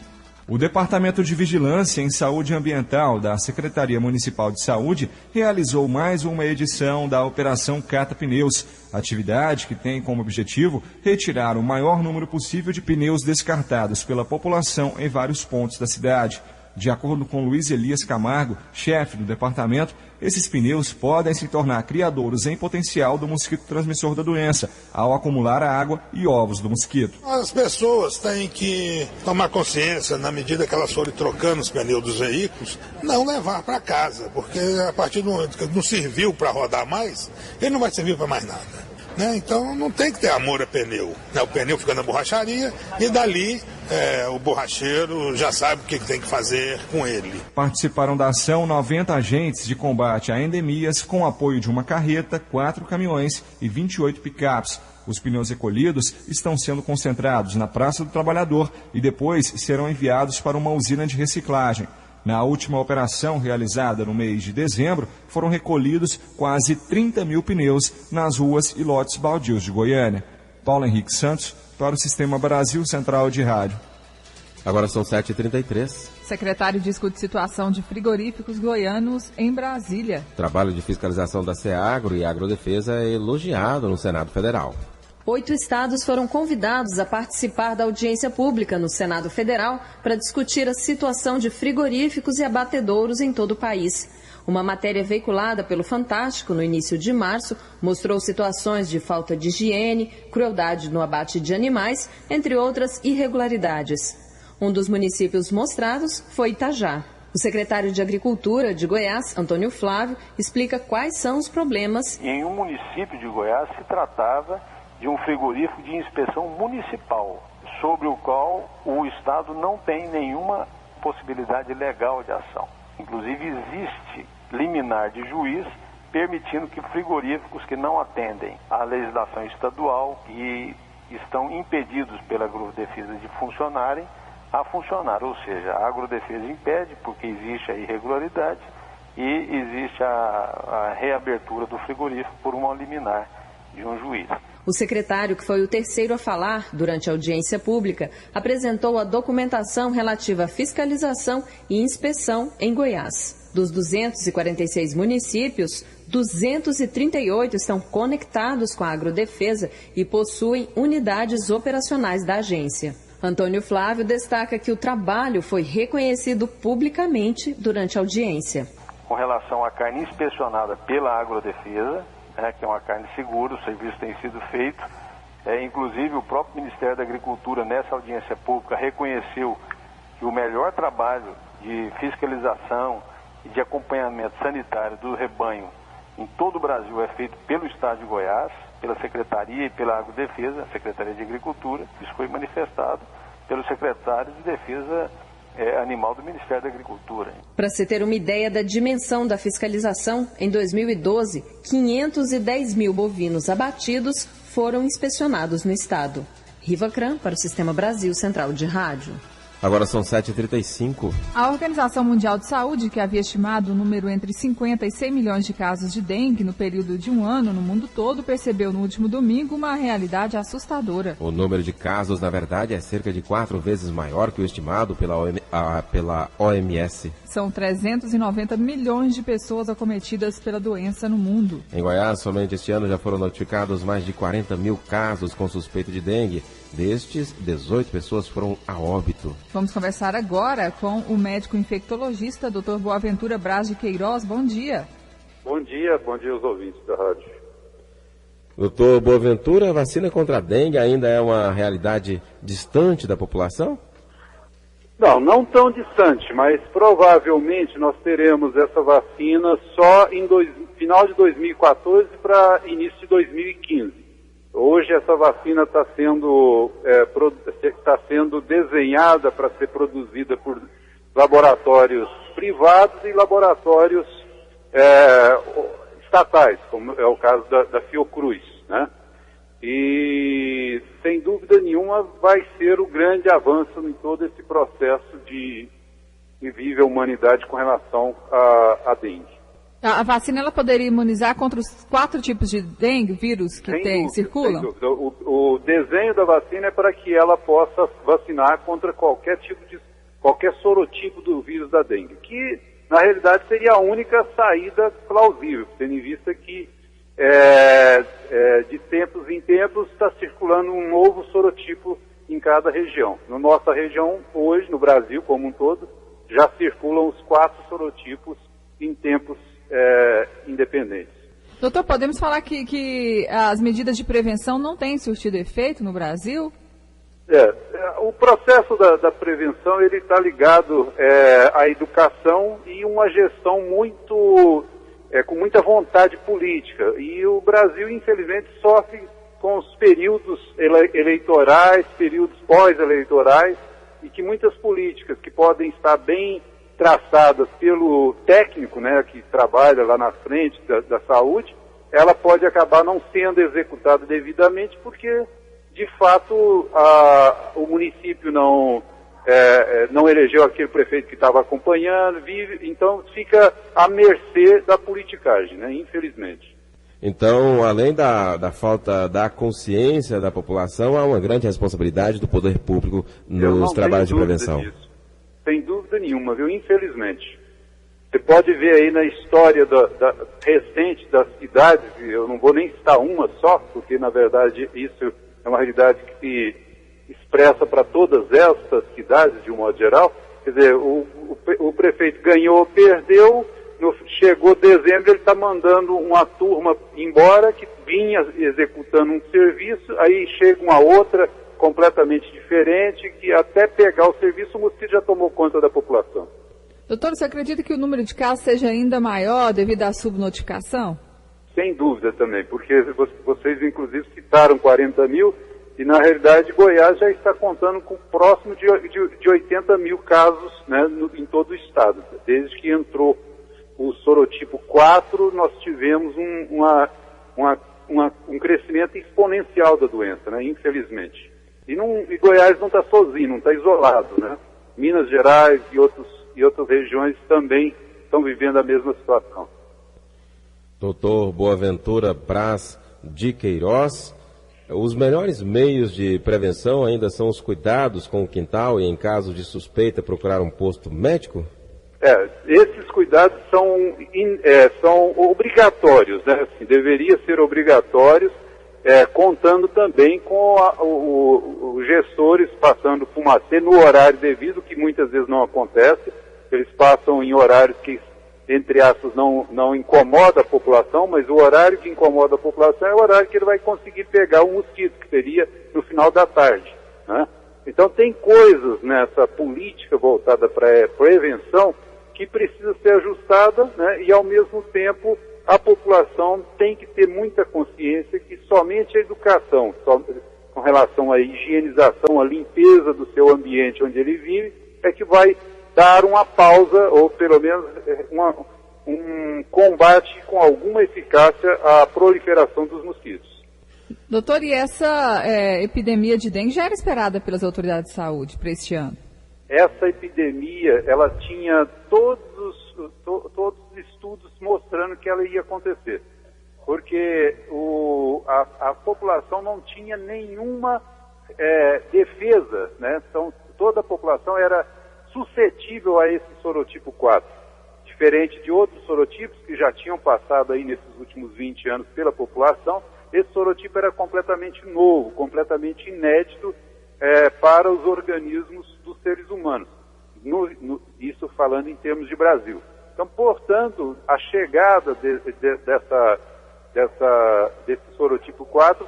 O Departamento de Vigilância em Saúde Ambiental da Secretaria Municipal de Saúde realizou mais uma edição da Operação Cata Pneus, atividade que tem como objetivo retirar o maior número possível de pneus descartados pela população em vários pontos da cidade. De acordo com Luiz Elias Camargo, chefe do departamento, esses pneus podem se tornar criadouros em potencial do mosquito transmissor da doença, ao acumular a água e ovos do mosquito. As pessoas têm que tomar consciência, na medida que elas forem trocando os pneus dos veículos, não levar para casa, porque a partir do momento que não serviu para rodar mais, ele não vai servir para mais nada. Então não tem que ter amor a pneu. O pneu fica na borracharia e dali o borracheiro já sabe o que tem que fazer com ele. Participaram da ação 90 agentes de combate a endemias com apoio de uma carreta, 4 caminhões e 28 picapes. Os pneus recolhidos estão sendo concentrados na Praça do Trabalhador e depois serão enviados para uma usina de reciclagem. Na última operação realizada no mês de dezembro, foram recolhidos quase 30 mil pneus nas ruas e lotes baldios de Goiânia. Paulo Henrique Santos, para o Sistema Brasil Central de Rádio. Agora são 7h33. Secretário discute situação de frigoríficos goianos em Brasília. O trabalho de fiscalização da SEAGRO e Agrodefesa é elogiado no Senado Federal. 8 estados foram convidados a participar da audiência pública no Senado Federal para discutir a situação de frigoríficos e abatedouros em todo o país. Uma matéria veiculada pelo Fantástico no início de março mostrou situações de falta de higiene, crueldade no abate de animais, entre outras irregularidades. Um dos municípios mostrados foi Itajá. O secretário de Agricultura de Goiás, Antônio Flávio, explica quais são os problemas. Em um município de Goiás se tratava de um frigorífico de inspeção municipal, sobre o qual o Estado não tem nenhuma possibilidade legal de ação. Inclusive existe liminar de juiz permitindo que frigoríficos que não atendem à legislação estadual e estão impedidos pela Agrodefesa de funcionarem, a funcionar. Ou seja, a Agrodefesa impede porque existe a irregularidade e existe a reabertura do frigorífico por uma liminar de um juiz. O secretário, que foi o terceiro a falar durante a audiência pública, apresentou a documentação relativa à fiscalização e inspeção em Goiás. Dos 246 municípios, 238 estão conectados com a Agrodefesa e possuem unidades operacionais da agência. Antônio Flávio destaca que o trabalho foi reconhecido publicamente durante a audiência. Com relação à carne inspecionada pela Agrodefesa, que é uma carne segura, o serviço tem sido feito. Inclusive, o próprio Ministério da Agricultura, nessa audiência pública, reconheceu que o melhor trabalho de fiscalização e de acompanhamento sanitário do rebanho em todo o Brasil é feito pelo Estado de Goiás, pela Secretaria e pela Agrodefesa, a Secretaria de Agricultura. Isso foi manifestado pelo secretário de Defesa Animal do Ministério da Agricultura. Para se ter uma ideia da dimensão da fiscalização, em 2012, 510 mil bovinos abatidos foram inspecionados no estado. Riva Cram para o Sistema Brasil Central de Rádio. Agora são 7h35. A Organização Mundial de Saúde, que havia estimado o número entre 50 e 100 milhões de casos de dengue no período de um ano no mundo todo, percebeu no último domingo uma realidade assustadora. O número de casos, na verdade, é cerca de 4 vezes maior que o estimado pela OMS. São 390 milhões de pessoas acometidas pela doença no mundo. Em Goiás, somente este ano já foram notificados mais de 40 mil casos com suspeita de dengue. Destes, 18 pessoas foram a óbito. Vamos conversar agora com o médico infectologista, Dr. Boaventura Braz de Queiroz. Bom dia. Bom dia aos ouvintes da rádio. Doutor Boaventura, a vacina contra a dengue ainda é uma realidade distante da população? Não tão distante, mas provavelmente nós teremos essa vacina só em final de 2014 para início de 2015. Hoje essa vacina está sendo desenhada para ser produzida por laboratórios privados e laboratórios estatais, como é o caso da Fiocruz, né? E, sem dúvida nenhuma, vai ser o grande avanço em todo esse processo que vive a humanidade com relação à dengue. A vacina ela poderia imunizar contra os 4 tipos de dengue, vírus que circulam? Sem dúvida. O desenho da vacina é para que ela possa vacinar contra qualquer sorotipo do vírus da dengue, que na realidade seria a única saída plausível, tendo em vista que de tempos em tempos está circulando um novo sorotipo em cada região. Na nossa região, hoje, no Brasil como um todo, já circulam os 4 sorotipos em tempos independentes. Doutor, podemos falar que as medidas de prevenção não têm surtido efeito no Brasil? O processo da prevenção ele está ligado à educação e uma gestão com muita vontade política. E o Brasil, infelizmente, sofre com os períodos eleitorais, períodos pós-eleitorais, e que muitas políticas que podem estar bem traçadas pelo técnico, né, que trabalha lá na frente da saúde, ela pode acabar não sendo executada devidamente porque, de fato, o município não elegeu aquele prefeito que estava acompanhando, então fica à mercê da politicagem, né, infelizmente. Então, além da falta da consciência da população, há uma grande responsabilidade do poder público nos trabalhos de prevenção. Sem dúvida nenhuma, viu? Infelizmente. Você pode ver aí na história recente das cidades, eu não vou nem citar uma só, porque na verdade isso é uma realidade que se expressa para todas essas cidades de um modo geral. Quer dizer, o prefeito ganhou, perdeu, chegou dezembro, ele está mandando uma turma embora que vinha executando um serviço, aí chega uma outra completamente diferente, que até pegar o serviço o mosquito já tomou conta da população. Doutor, você acredita que o número de casos seja ainda maior devido à subnotificação? Sem dúvida também, porque vocês inclusive citaram 40 mil e na realidade Goiás já está contando com próximo de 80 mil casos, né, em todo o estado. Desde que entrou o sorotipo 4, nós tivemos um crescimento exponencial da doença, né, infelizmente. E Goiás não está sozinho, não está isolado, né? Minas Gerais e outras regiões também estão vivendo a mesma situação. Doutor Boaventura Braz de Queiroz, os melhores meios de prevenção ainda são os cuidados com o quintal e, em caso de suspeita, procurar um posto médico? Esses cuidados são obrigatórios, né? Assim, deveria ser obrigatórios, contando também com os gestores passando fumacê no horário devido, que muitas vezes não acontece. Eles passam em horários que, entre aspas, não incomoda a população, mas o horário que incomoda a população é o horário que ele vai conseguir pegar o mosquito, que seria no final da tarde, né? Então tem coisas nessa política voltada para prevenção que precisa ser ajustada, né? E ao mesmo tempo a população tem que ter muita consciência que somente a educação, com relação à higienização, à limpeza do seu ambiente onde ele vive, é que vai dar uma pausa, ou pelo menos um combate com alguma eficácia à proliferação dos mosquitos. Doutor, e essa epidemia de dengue já era esperada pelas autoridades de saúde para este ano? essa epidemia, ela tinha todos os estudos mostrando que ela ia acontecer. Porque a população não tinha nenhuma defesa, né? Então, toda a população era suscetível a esse sorotipo 4. Diferente de outros sorotipos que já tinham passado aí nesses últimos 20 anos pela população, esse sorotipo era completamente novo, completamente inédito para os organismos dos seres humanos. Isso falando em termos de Brasil. Então, portanto, a chegada desse sorotipo 4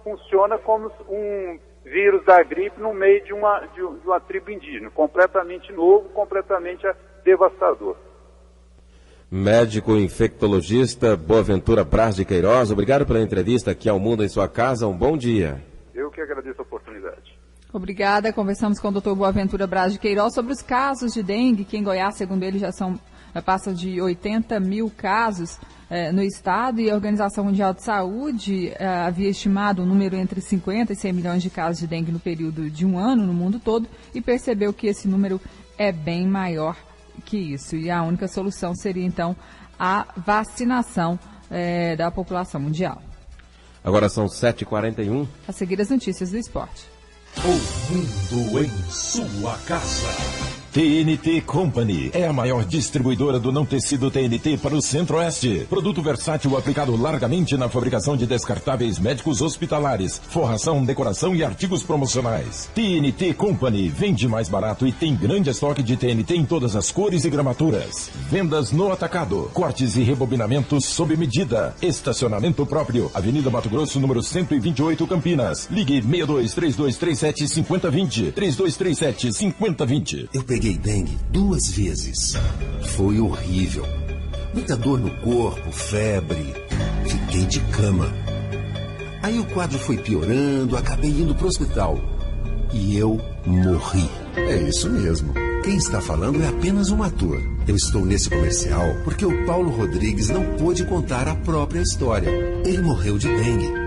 funciona como um vírus da gripe no meio de uma tribo indígena, completamente novo, completamente devastador. Médico infectologista Boaventura Braz de Queiroz, obrigado pela entrevista aqui ao Mundo em Sua Casa, um bom dia. Eu que agradeço a oportunidade. Obrigada, conversamos com o Dr. Boaventura Braz de Queiroz sobre os casos de dengue, que em Goiás, segundo ele, já passa de 80 mil casos no estado, e a Organização Mundial de Saúde havia estimado um número entre 50 e 100 milhões de casos de dengue no período de um ano no mundo todo, e percebeu que esse número é bem maior que isso. E a única solução seria, então, a vacinação da população mundial. Agora são 7h41. A seguir, as notícias do esporte. O mundo em sua casa. TNT Company é a maior distribuidora do não tecido TNT para o Centro-Oeste. Produto versátil aplicado largamente na fabricação de descartáveis médicos hospitalares, forração, decoração e artigos promocionais. TNT Company vende mais barato e tem grande estoque de TNT em todas as cores e gramaturas. Vendas no atacado, cortes e rebobinamentos sob medida. Estacionamento próprio. Avenida Mato Grosso, número 128, Campinas. Ligue 62-3237-5020. 3237-5020. Eu peguei dengue 2 vezes. Foi horrível. Muita dor no corpo, febre. Fiquei de cama. Aí o quadro foi piorando, acabei indo pro hospital. E eu morri. É isso mesmo. Quem está falando é apenas um ator. Eu estou nesse comercial porque o Paulo Rodrigues não pôde contar a própria história. Ele morreu de dengue.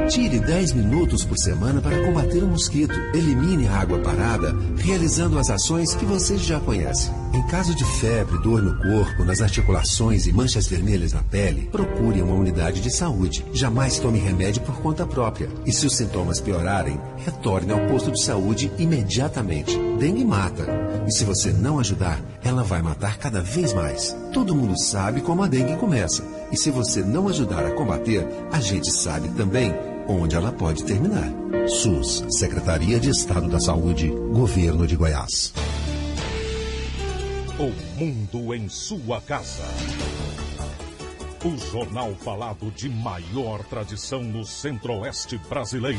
Tire 10 minutos por semana para combater o mosquito. Elimine a água parada, realizando as ações que você já conhece. Em caso de febre, dor no corpo, nas articulações e manchas vermelhas na pele, procure uma unidade de saúde. Jamais tome remédio por conta própria. E se os sintomas piorarem, retorne ao posto de saúde imediatamente. Dengue mata. E se você não ajudar, ela vai matar cada vez mais. Todo mundo sabe como a dengue começa. E se você não ajudar a combater, a gente sabe também onde ela pode terminar. SUS, Secretaria de Estado da Saúde, Governo de Goiás. O mundo em sua casa. O jornal falado de maior tradição no Centro-Oeste brasileiro.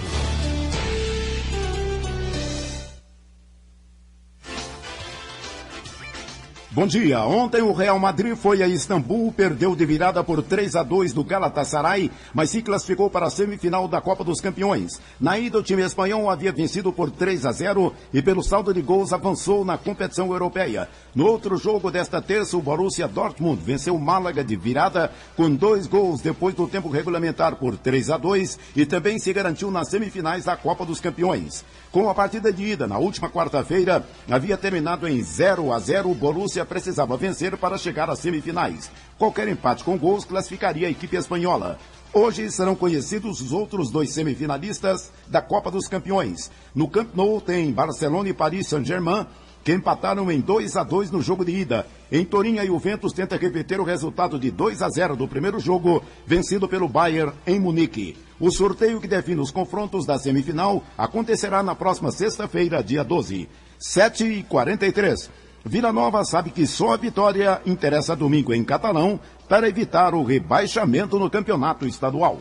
Bom dia. Ontem o Real Madrid foi a Istambul, perdeu de virada por 3-2 do Galatasaray, mas se classificou para a semifinal da Copa dos Campeões. Na ida, o time espanhol havia vencido por 3-0 e pelo saldo de gols avançou na competição europeia. No outro jogo desta terça, o Borussia Dortmund venceu o Málaga de virada com 2 gols depois do tempo regulamentar por 3-2 e também se garantiu nas semifinais da Copa dos Campeões. Com a partida de ida na última quarta-feira, havia terminado em 0-0, o Borussia precisava vencer para chegar às semifinais. Qualquer empate com gols classificaria a equipe espanhola. Hoje serão conhecidos os outros 2 semifinalistas da Copa dos Campeões. No Camp Nou tem Barcelona e Paris Saint-Germain, que empataram em 2-2 no jogo de ida. Em Turim, a Juventus tenta repetir o resultado de 2-0 do primeiro jogo, vencido pelo Bayern em Munique. O sorteio que define os confrontos da semifinal acontecerá na próxima sexta-feira, dia 12. 7h43. Vila Nova sabe que só a vitória interessa domingo em Catalão para evitar o rebaixamento no campeonato estadual.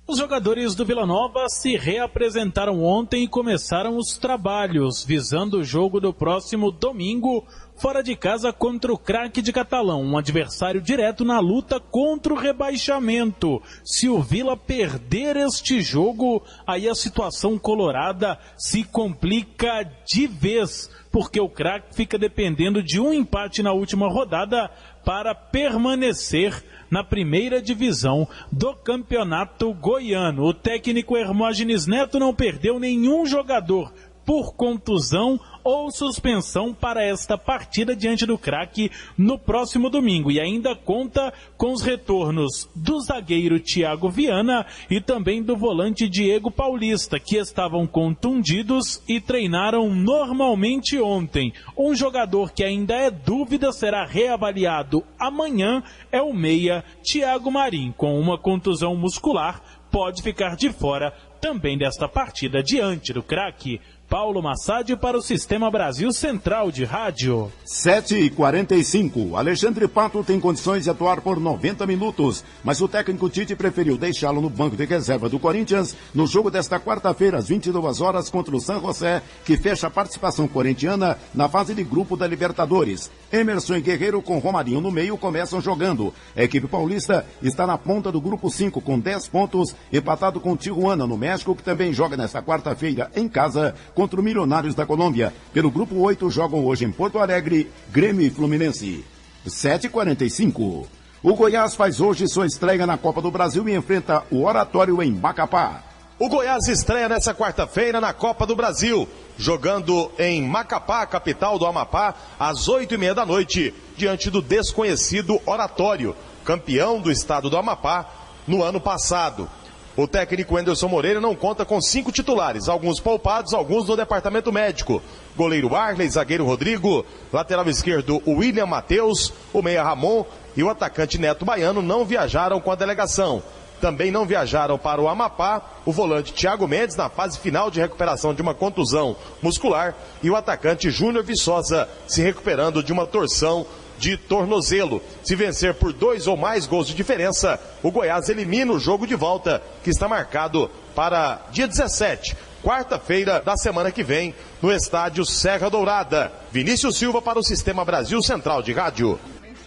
Os jogadores do Vila Nova se reapresentaram ontem e começaram os trabalhos, visando o jogo do próximo domingo fora de casa contra o Craque de Catalão, um adversário direto na luta contra o rebaixamento. Se o Vila perder este jogo, aí a situação colorada se complica de vez, porque o Craque fica dependendo de um empate na última rodada para permanecer na primeira divisão do campeonato goiano. O técnico Hermógenes Neto não perdeu nenhum jogador por contusão ou suspensão para esta partida diante do Craque no próximo domingo, e ainda conta com os retornos do zagueiro Thiago Viana e também do volante Diego Paulista, que estavam contundidos e treinaram normalmente ontem. Um jogador que ainda é dúvida, será reavaliado amanhã, é o meia Thiago Marim, com uma contusão muscular, pode ficar de fora também desta partida diante do Craque. Paulo Massad para o Sistema Brasil Central de Rádio. 7h45. Alexandre Pato tem condições de atuar por 90 minutos, mas o técnico Tite preferiu deixá-lo no banco de reserva do Corinthians no jogo desta quarta-feira, às 22 horas, contra o San José, que fecha a participação corintiana na fase de grupo da Libertadores. Emerson e Guerreiro, com Romarinho no meio, começam jogando. A equipe paulista está na ponta do grupo 5 com 10 pontos, empatado com Tijuana, no México, que também joga nesta quarta-feira em casa contra o Milionários da Colômbia. Pelo grupo 8 jogam hoje em Porto Alegre, Grêmio e Fluminense. 7h45. O Goiás faz hoje sua estreia na Copa do Brasil e enfrenta o Oratório em Macapá. O Goiás estreia nessa quarta-feira na Copa do Brasil, jogando em Macapá, capital do Amapá, às 8h30 da noite, diante do desconhecido Oratório, campeão do estado do Amapá no ano passado. O técnico Anderson Moreira não conta com 5 titulares, alguns poupados, alguns no departamento médico. Goleiro Arley, zagueiro Rodrigo, lateral esquerdo William Matheus, o meia Ramon e o atacante Neto Baiano não viajaram com a delegação. Também não viajaram para o Amapá o volante Thiago Mendes, na fase final de recuperação de uma contusão muscular, e o atacante Júnior Viçosa se recuperando de uma torção de tornozelo. Se vencer por 2 ou mais gols de diferença, o Goiás elimina o jogo de volta, que está marcado para dia 17, quarta-feira da semana que vem, no estádio Serra Dourada. Vinícius Silva para o Sistema Brasil Central de Rádio.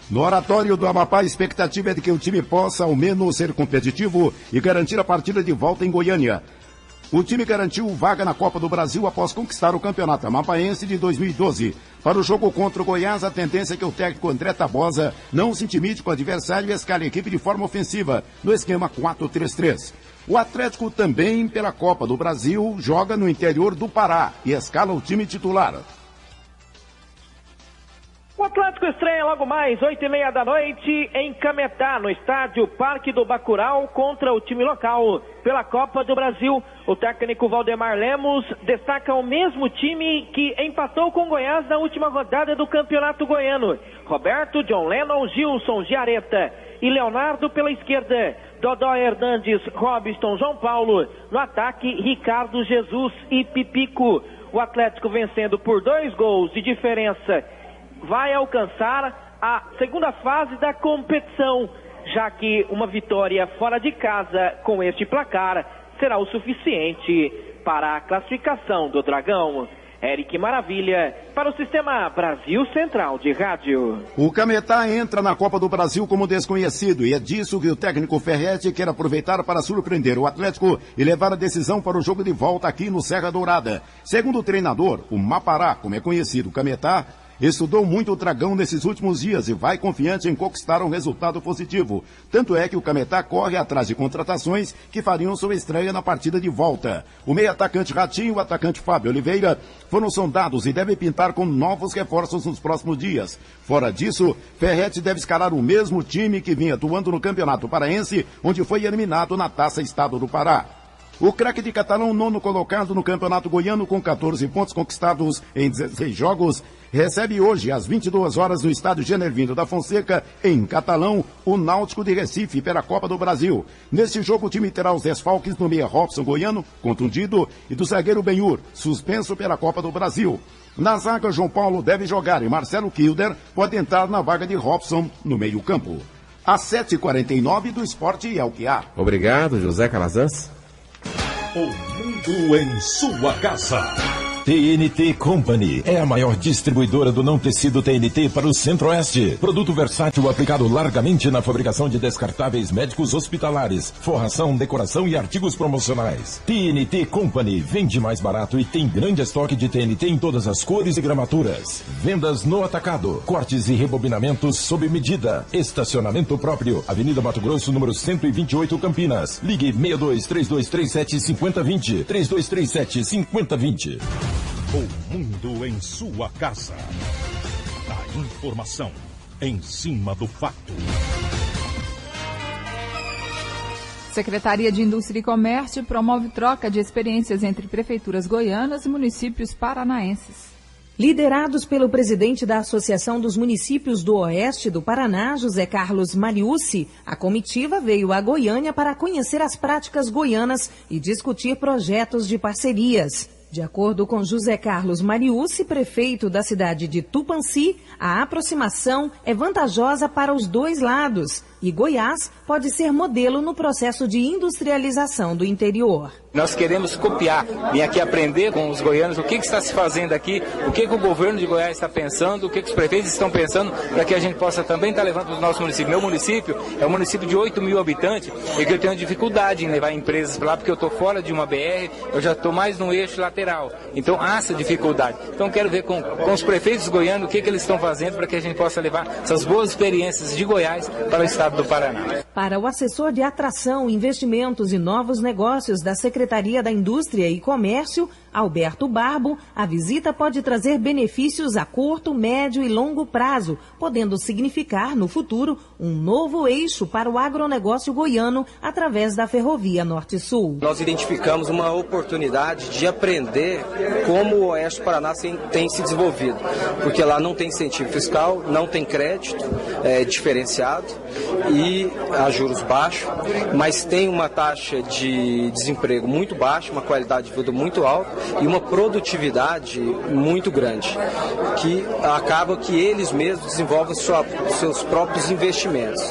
No Oratório do Amapá, a expectativa é de que o time possa ao menos ser competitivo e garantir a partida de volta em Goiânia. O time garantiu vaga na Copa do Brasil após conquistar o Campeonato Amapaense de 2012. Para o jogo contra o Goiás, a tendência é que o técnico André Tabosa não se intimide com o adversário e escale a equipe de forma ofensiva, no esquema 4-3-3. O Atlético também, pela Copa do Brasil, joga no interior do Pará e escala o time titular. O Atlético estreia logo mais, 8h30 da noite, em Cametá, no estádio Parque do Bacurau, contra o time local pela Copa do Brasil. O técnico Valdemar Lemos destaca o mesmo time que empatou com o Goiás na última rodada do Campeonato Goiano. Roberto, John Lennon, Gilson, Giareta e Leonardo pela esquerda. Dodó Hernandes, Robson, João Paulo. No ataque, Ricardo, Jesus e Pipico. O Atlético vencendo por 2 gols de diferença vai alcançar a segunda fase da competição, já que uma vitória fora de casa com este placar será o suficiente para a classificação do Dragão. Eric Maravilha, para o Sistema Brasil Central de Rádio. O Cametá entra na Copa do Brasil como desconhecido e é disso que o técnico Ferretti quer aproveitar para surpreender o Atlético e levar a decisão para o jogo de volta aqui no Serra Dourada. Segundo o treinador, o Mapará, como é conhecido o Cametá, estudou muito o Dragão nesses últimos dias e vai confiante em conquistar um resultado positivo. Tanto é que o Cametá corre atrás de contratações que fariam sua estreia na partida de volta. O meio-atacante Ratinho e o atacante Fábio Oliveira foram sondados e devem pintar com novos reforços nos próximos dias. Fora disso, Ferretti deve escalar o mesmo time que vinha atuando no Campeonato Paraense, onde foi eliminado na Taça Estado do Pará. O Craque de Catalão, 9º colocado no Campeonato Goiano com 14 pontos conquistados em 16 jogos, recebe hoje às 22 horas no estádio Genervino da Fonseca, em Catalão, o Náutico de Recife pela Copa do Brasil. Neste jogo o time terá os desfalques no meia Robson Goiano, contundido, e do zagueiro Benhur, suspenso pela Copa do Brasil. Na zaga, João Paulo deve jogar e Marcelo Kilder pode entrar na vaga de Robson no meio campo. Às 7h49 do Esporte é o que há. Obrigado, José Calazans. O mundo em sua casa. TNT Company é a maior distribuidora do não tecido TNT para o Centro-Oeste. Produto versátil aplicado largamente na fabricação de descartáveis médicos hospitalares, forração, decoração e artigos promocionais. TNT Company vende mais barato e tem grande estoque de TNT em todas as cores e gramaturas. Vendas no atacado, cortes e rebobinamentos sob medida. Estacionamento próprio. Avenida Mato Grosso, número 128, Campinas. Ligue 62-3237-5020. 3237-5020. O mundo em sua casa. A informação em cima do fato. Secretaria de Indústria e Comércio promove troca de experiências entre prefeituras goianas e municípios paranaenses. Liderados pelo presidente da Associação dos Municípios do Oeste do Paraná, José Carlos Mariucci, a comitiva veio a Goiânia para conhecer as práticas goianas e discutir projetos de parcerias. De acordo com José Carlos Mariucci, prefeito da cidade de Tupanci, a aproximação é vantajosa para os dois lados e Goiás pode ser modelo no processo de industrialização do interior. Nós queremos copiar, vir aqui aprender com os goianos o que está se fazendo aqui, o que o governo de Goiás está pensando, o que os prefeitos estão pensando, para que a gente possa também estar levando para os nossos municípios. Meu município é um município de 8 mil habitantes e que eu tenho dificuldade em levar empresas para lá, porque eu estou fora de uma BR, eu já estou mais no eixo lateral. Então há essa dificuldade. Então quero ver com os prefeitos goianos o que eles estão fazendo para que a gente possa levar essas boas experiências de Goiás para o estado do Paraná. Para o assessor de atração, investimentos e novos negócios da Secretaria da Indústria e Comércio, Alberto Barbo, a visita pode trazer benefícios a curto, médio e longo prazo, podendo significar, no futuro, um novo eixo para o agronegócio goiano através da Ferrovia Norte-Sul. Nós identificamos uma oportunidade de aprender como o Oeste do Paraná tem se desenvolvido, porque lá não tem incentivo fiscal, não tem crédito diferenciado e a juros baixos, mas tem uma taxa de desemprego muito baixa, uma qualidade de vida muito alta e uma produtividade muito grande, que acaba que eles mesmos desenvolvem seus próprios investimentos.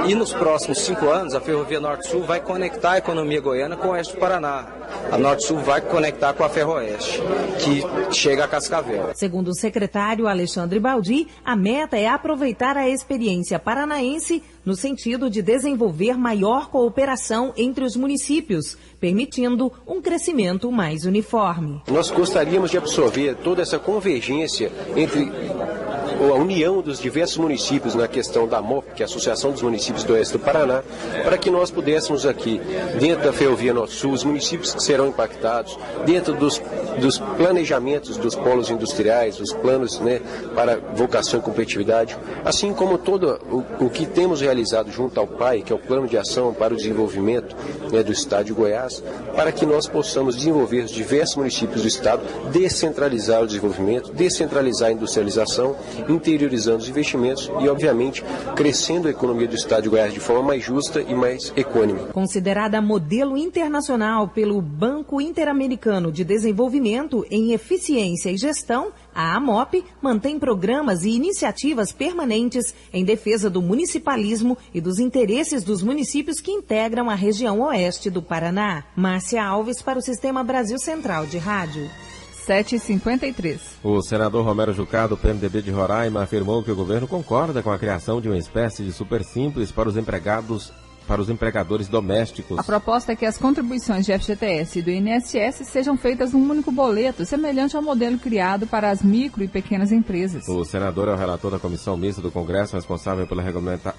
E nos próximos 5 anos, a Ferrovia Norte-Sul vai conectar a economia goiana com o Oeste do Paraná. A Norte-Sul vai conectar com a Ferroeste, que chega a Cascavel. Segundo o secretário Alexandre Baldi, a meta é aproveitar a experiência paranaense no sentido de desenvolver maior cooperação entre os municípios, permitindo um crescimento mais uniforme. Nós gostaríamos de absorver toda essa convergência entre a união dos diversos municípios na questão da MOP, que é a Associação dos Municípios do Oeste do Paraná, para que nós pudéssemos aqui, dentro da Ferrovia Norte-Sul, os municípios que serão impactados, dentro dos planejamentos dos polos industriais, os planos para vocação e competitividade, assim como todo o que temos realizado junto ao PAI, que é o Plano de Ação para o Desenvolvimento do Estado de Goiás, para que nós possamos desenvolver os diversos municípios do Estado, descentralizar o desenvolvimento, descentralizar a industrialização, interiorizando os investimentos e, obviamente, crescendo a economia do Estado de Goiás de forma mais justa e mais equânime. Considerada modelo internacional pelo Banco Interamericano de Desenvolvimento em Eficiência e Gestão, a AMOP mantém programas e iniciativas permanentes em defesa do municipalismo e dos interesses dos municípios que integram a região oeste do Paraná. Márcia Alves para o Sistema Brasil Central de Rádio. 7h53. O senador Romero Jucá, do PMDB de Roraima, afirmou que o governo concorda com a criação de uma espécie de super simples para os empregadores domésticos. A proposta é que as contribuições de FGTS e do INSS sejam feitas num único boleto, semelhante ao modelo criado para as micro e pequenas empresas. O senador é o relator da Comissão Mista do Congresso, responsável pela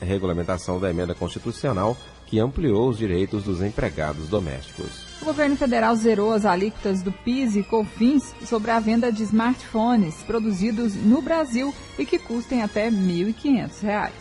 regulamentação da emenda constitucional que ampliou os direitos dos empregados domésticos. O governo federal zerou as alíquotas do PIS e COFINS sobre a venda de smartphones produzidos no Brasil e que custem até R$ 1.500.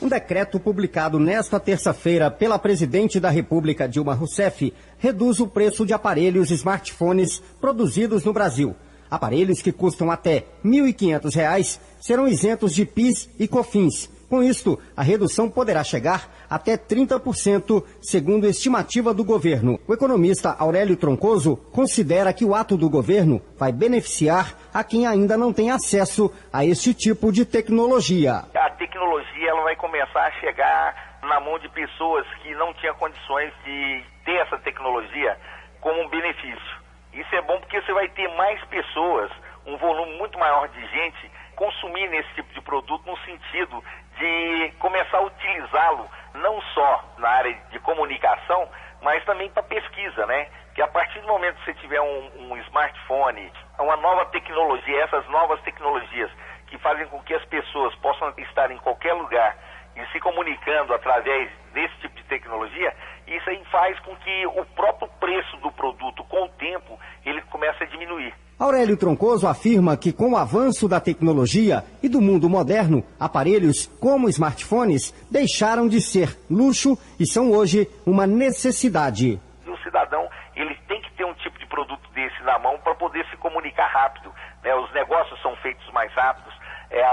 Um decreto publicado nesta terça-feira pela presidente da República, Dilma Rousseff, reduz o preço de aparelhos smartphones produzidos no Brasil. Aparelhos que custam até R$ 1.500 serão isentos de PIS e COFINS. Com isto, a redução poderá chegar até 30%, segundo a estimativa do governo. O economista Aurélio Troncoso considera que o ato do governo vai beneficiar a quem ainda não tem acesso a este tipo de tecnologia. A tecnologia ela vai começar a chegar na mão de pessoas que não tinham condições de ter essa tecnologia como um benefício. Isso é bom porque você vai ter mais pessoas, um volume muito maior de gente consumindo esse tipo de produto no sentido de começar a utilizá-lo não só na área de comunicação, mas também para pesquisa, né? Que a partir do momento que você tiver um smartphone, uma nova tecnologia, essas novas tecnologias que fazem com que as pessoas possam estar em qualquer lugar e se comunicando através desse tipo de tecnologia, isso aí faz com que o próprio preço do produto, com o tempo, ele comece a diminuir. Aurélio Troncoso afirma que com o avanço da tecnologia e do mundo moderno, aparelhos como smartphones deixaram de ser luxo e são hoje uma necessidade. O cidadão, ele tem que ter um tipo de produto desse na mão para poder se comunicar rápido, né? Os negócios são feitos mais rápidos,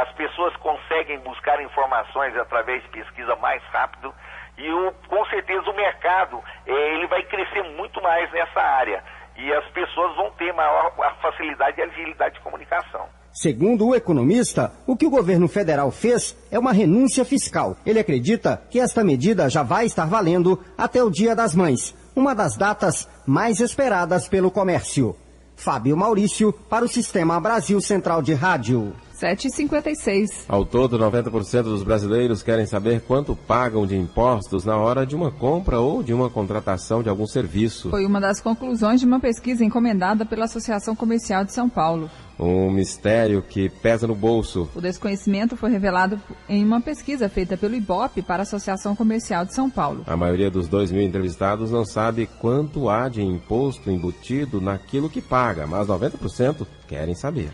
as pessoas conseguem buscar informações através de pesquisa mais rápido e com certeza o mercado ele vai crescer muito mais nessa área e as pessoas vão ter maior facilidade e agilidade de comunicação. Segundo o economista, o que o governo federal fez é uma renúncia fiscal. Ele acredita que esta medida já vai estar valendo até o Dia das Mães, uma das datas mais esperadas pelo comércio. Fábio Maurício, para o Sistema Brasil Central de Rádio. 7h56. Ao todo, 90% dos brasileiros querem saber quanto pagam de impostos na hora de uma compra ou de uma contratação de algum serviço. Foi uma das conclusões de uma pesquisa encomendada pela Associação Comercial de São Paulo. Um mistério que pesa no bolso. O desconhecimento foi revelado em uma pesquisa feita pelo IBOP para a Associação Comercial de São Paulo. A maioria dos 2.000 entrevistados não sabe quanto há de imposto embutido naquilo que paga, mas 90% querem saber.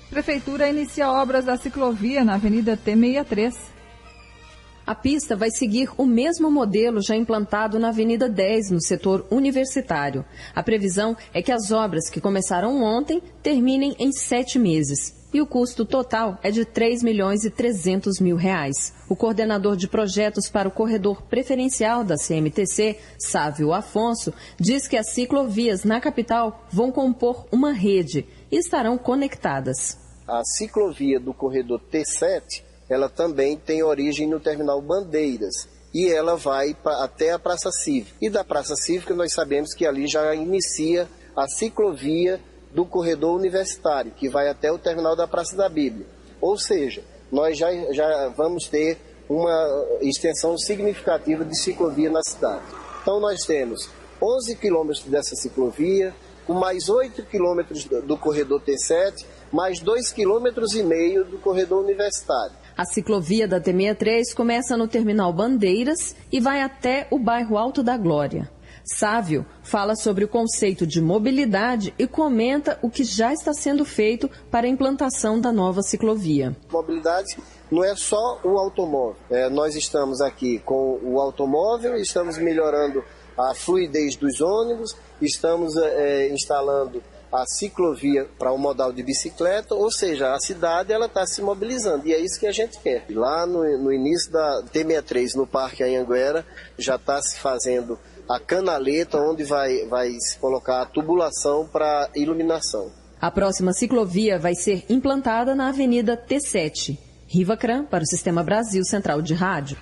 Prefeitura inicia obras da ciclovia na Avenida T63. A pista vai seguir o mesmo modelo já implantado na Avenida 10, no setor universitário. A previsão é que as obras que começaram ontem terminem em 7 meses. E o custo total é de R$ 3.300.000. O coordenador de projetos para o corredor preferencial da CMTC, Sávio Afonso, diz que as ciclovias na capital vão compor uma rede e estarão conectadas. A ciclovia do corredor T7, ela também tem origem no terminal Bandeiras e ela vai até a Praça Cívica. E da Praça Cívica nós sabemos que ali já inicia a ciclovia do corredor universitário, que vai até o terminal da Praça da Bíblia. Ou seja, nós já vamos ter uma extensão significativa de ciclovia na cidade. Então nós temos 11 quilômetros dessa ciclovia, com mais 8 quilômetros do corredor T7, mais 2,5 quilômetros do corredor universitário. A ciclovia da T63 começa no terminal Bandeiras e vai até o bairro Alto da Glória. Sávio fala sobre o conceito de mobilidade e comenta o que já está sendo feito para a implantação da nova ciclovia. Mobilidade não é só o automóvel. Nós estamos aqui com o automóvel, estamos melhorando a fluidez dos ônibus, estamos instalando a ciclovia para o modal de bicicleta, ou seja, a cidade está se mobilizando e é isso que a gente quer. Lá no início da T63, no Parque Anhanguera, já está se fazendo a canaleta onde vai se colocar a tubulação para iluminação. A próxima ciclovia vai ser implantada na Avenida T7. Riva Cran, para o Sistema Brasil Central de Rádio.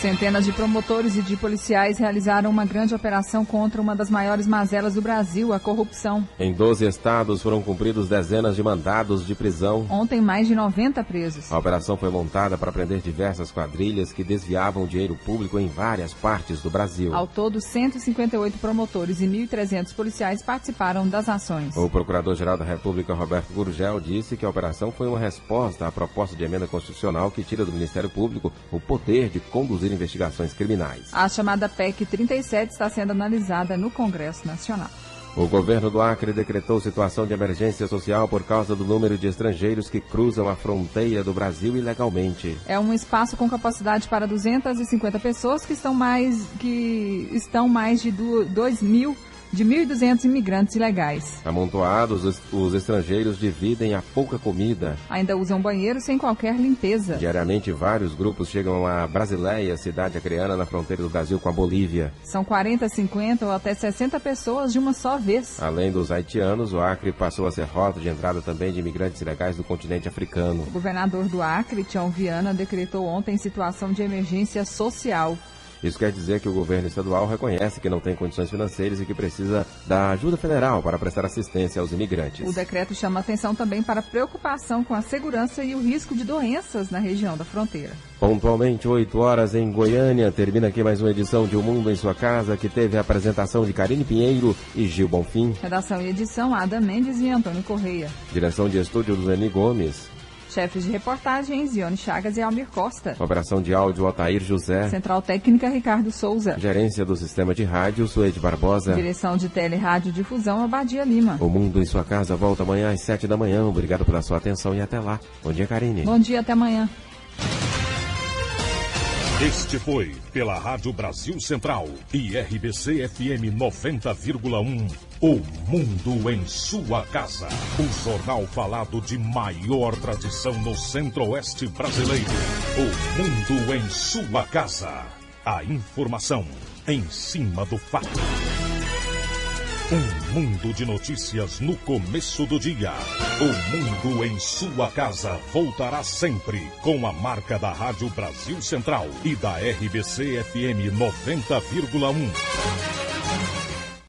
Centenas de promotores e de policiais realizaram uma grande operação contra uma das maiores mazelas do Brasil, a corrupção. Em 12 estados foram cumpridos dezenas de mandados de prisão. Ontem, mais de 90 presos. A operação foi montada para prender diversas quadrilhas que desviavam dinheiro público em várias partes do Brasil. Ao todo, 158 promotores e 1.300 policiais participaram das ações. O Procurador-Geral da República, Roberto Gurgel, disse que a operação foi uma resposta à proposta de emenda constitucional que tira do Ministério Público o poder de conduzir investigações criminais. A chamada PEC 37 está sendo analisada no Congresso Nacional. O governo do Acre decretou situação de emergência social por causa do número de estrangeiros que cruzam a fronteira do Brasil ilegalmente. É um espaço com capacidade para 250 pessoas que estão mais de 1.200 imigrantes ilegais. Amontoados, os estrangeiros dividem a pouca comida. Ainda usam banheiro sem qualquer limpeza. Diariamente, vários grupos chegam a Brasileia, cidade acreana na fronteira do Brasil com a Bolívia. São 40, 50 ou até 60 pessoas de uma só vez. Além dos haitianos, o Acre passou a ser rota de entrada também de imigrantes ilegais do continente africano. O governador do Acre, Tião Viana, decretou ontem situação de emergência social. Isso quer dizer que o governo estadual reconhece que não tem condições financeiras e que precisa da ajuda federal para prestar assistência aos imigrantes. O decreto chama atenção também para a preocupação com a segurança e o risco de doenças na região da fronteira. Pontualmente, 8 horas em Goiânia, termina aqui mais uma edição de O Mundo em Sua Casa, que teve a apresentação de Karine Pinheiro e Gil Bonfim. Redação e edição, Ada Mendes e Antônio Correia. Direção de estúdio, Luzeni Gomes. Chefes de reportagens, Ione Chagas e Almir Costa. Operação de áudio, Altair José. Central técnica, Ricardo Souza. Gerência do sistema de rádio, Suede Barbosa. Direção de tele, rádio, difusão, Abadia Lima. O Mundo em Sua Casa volta amanhã às 7 da manhã. Obrigado pela sua atenção e até lá. Bom dia, Karine. Bom dia, até amanhã. Este foi, pela Rádio Brasil Central e RBC FM 90,1, O Mundo em Sua Casa. O jornal falado de maior tradição no Centro-Oeste brasileiro. O Mundo em Sua Casa. A informação em cima do fato. Um mundo de notícias no começo do dia. O Mundo em Sua Casa voltará sempre com a marca da Rádio Brasil Central e da RBC FM 90,1.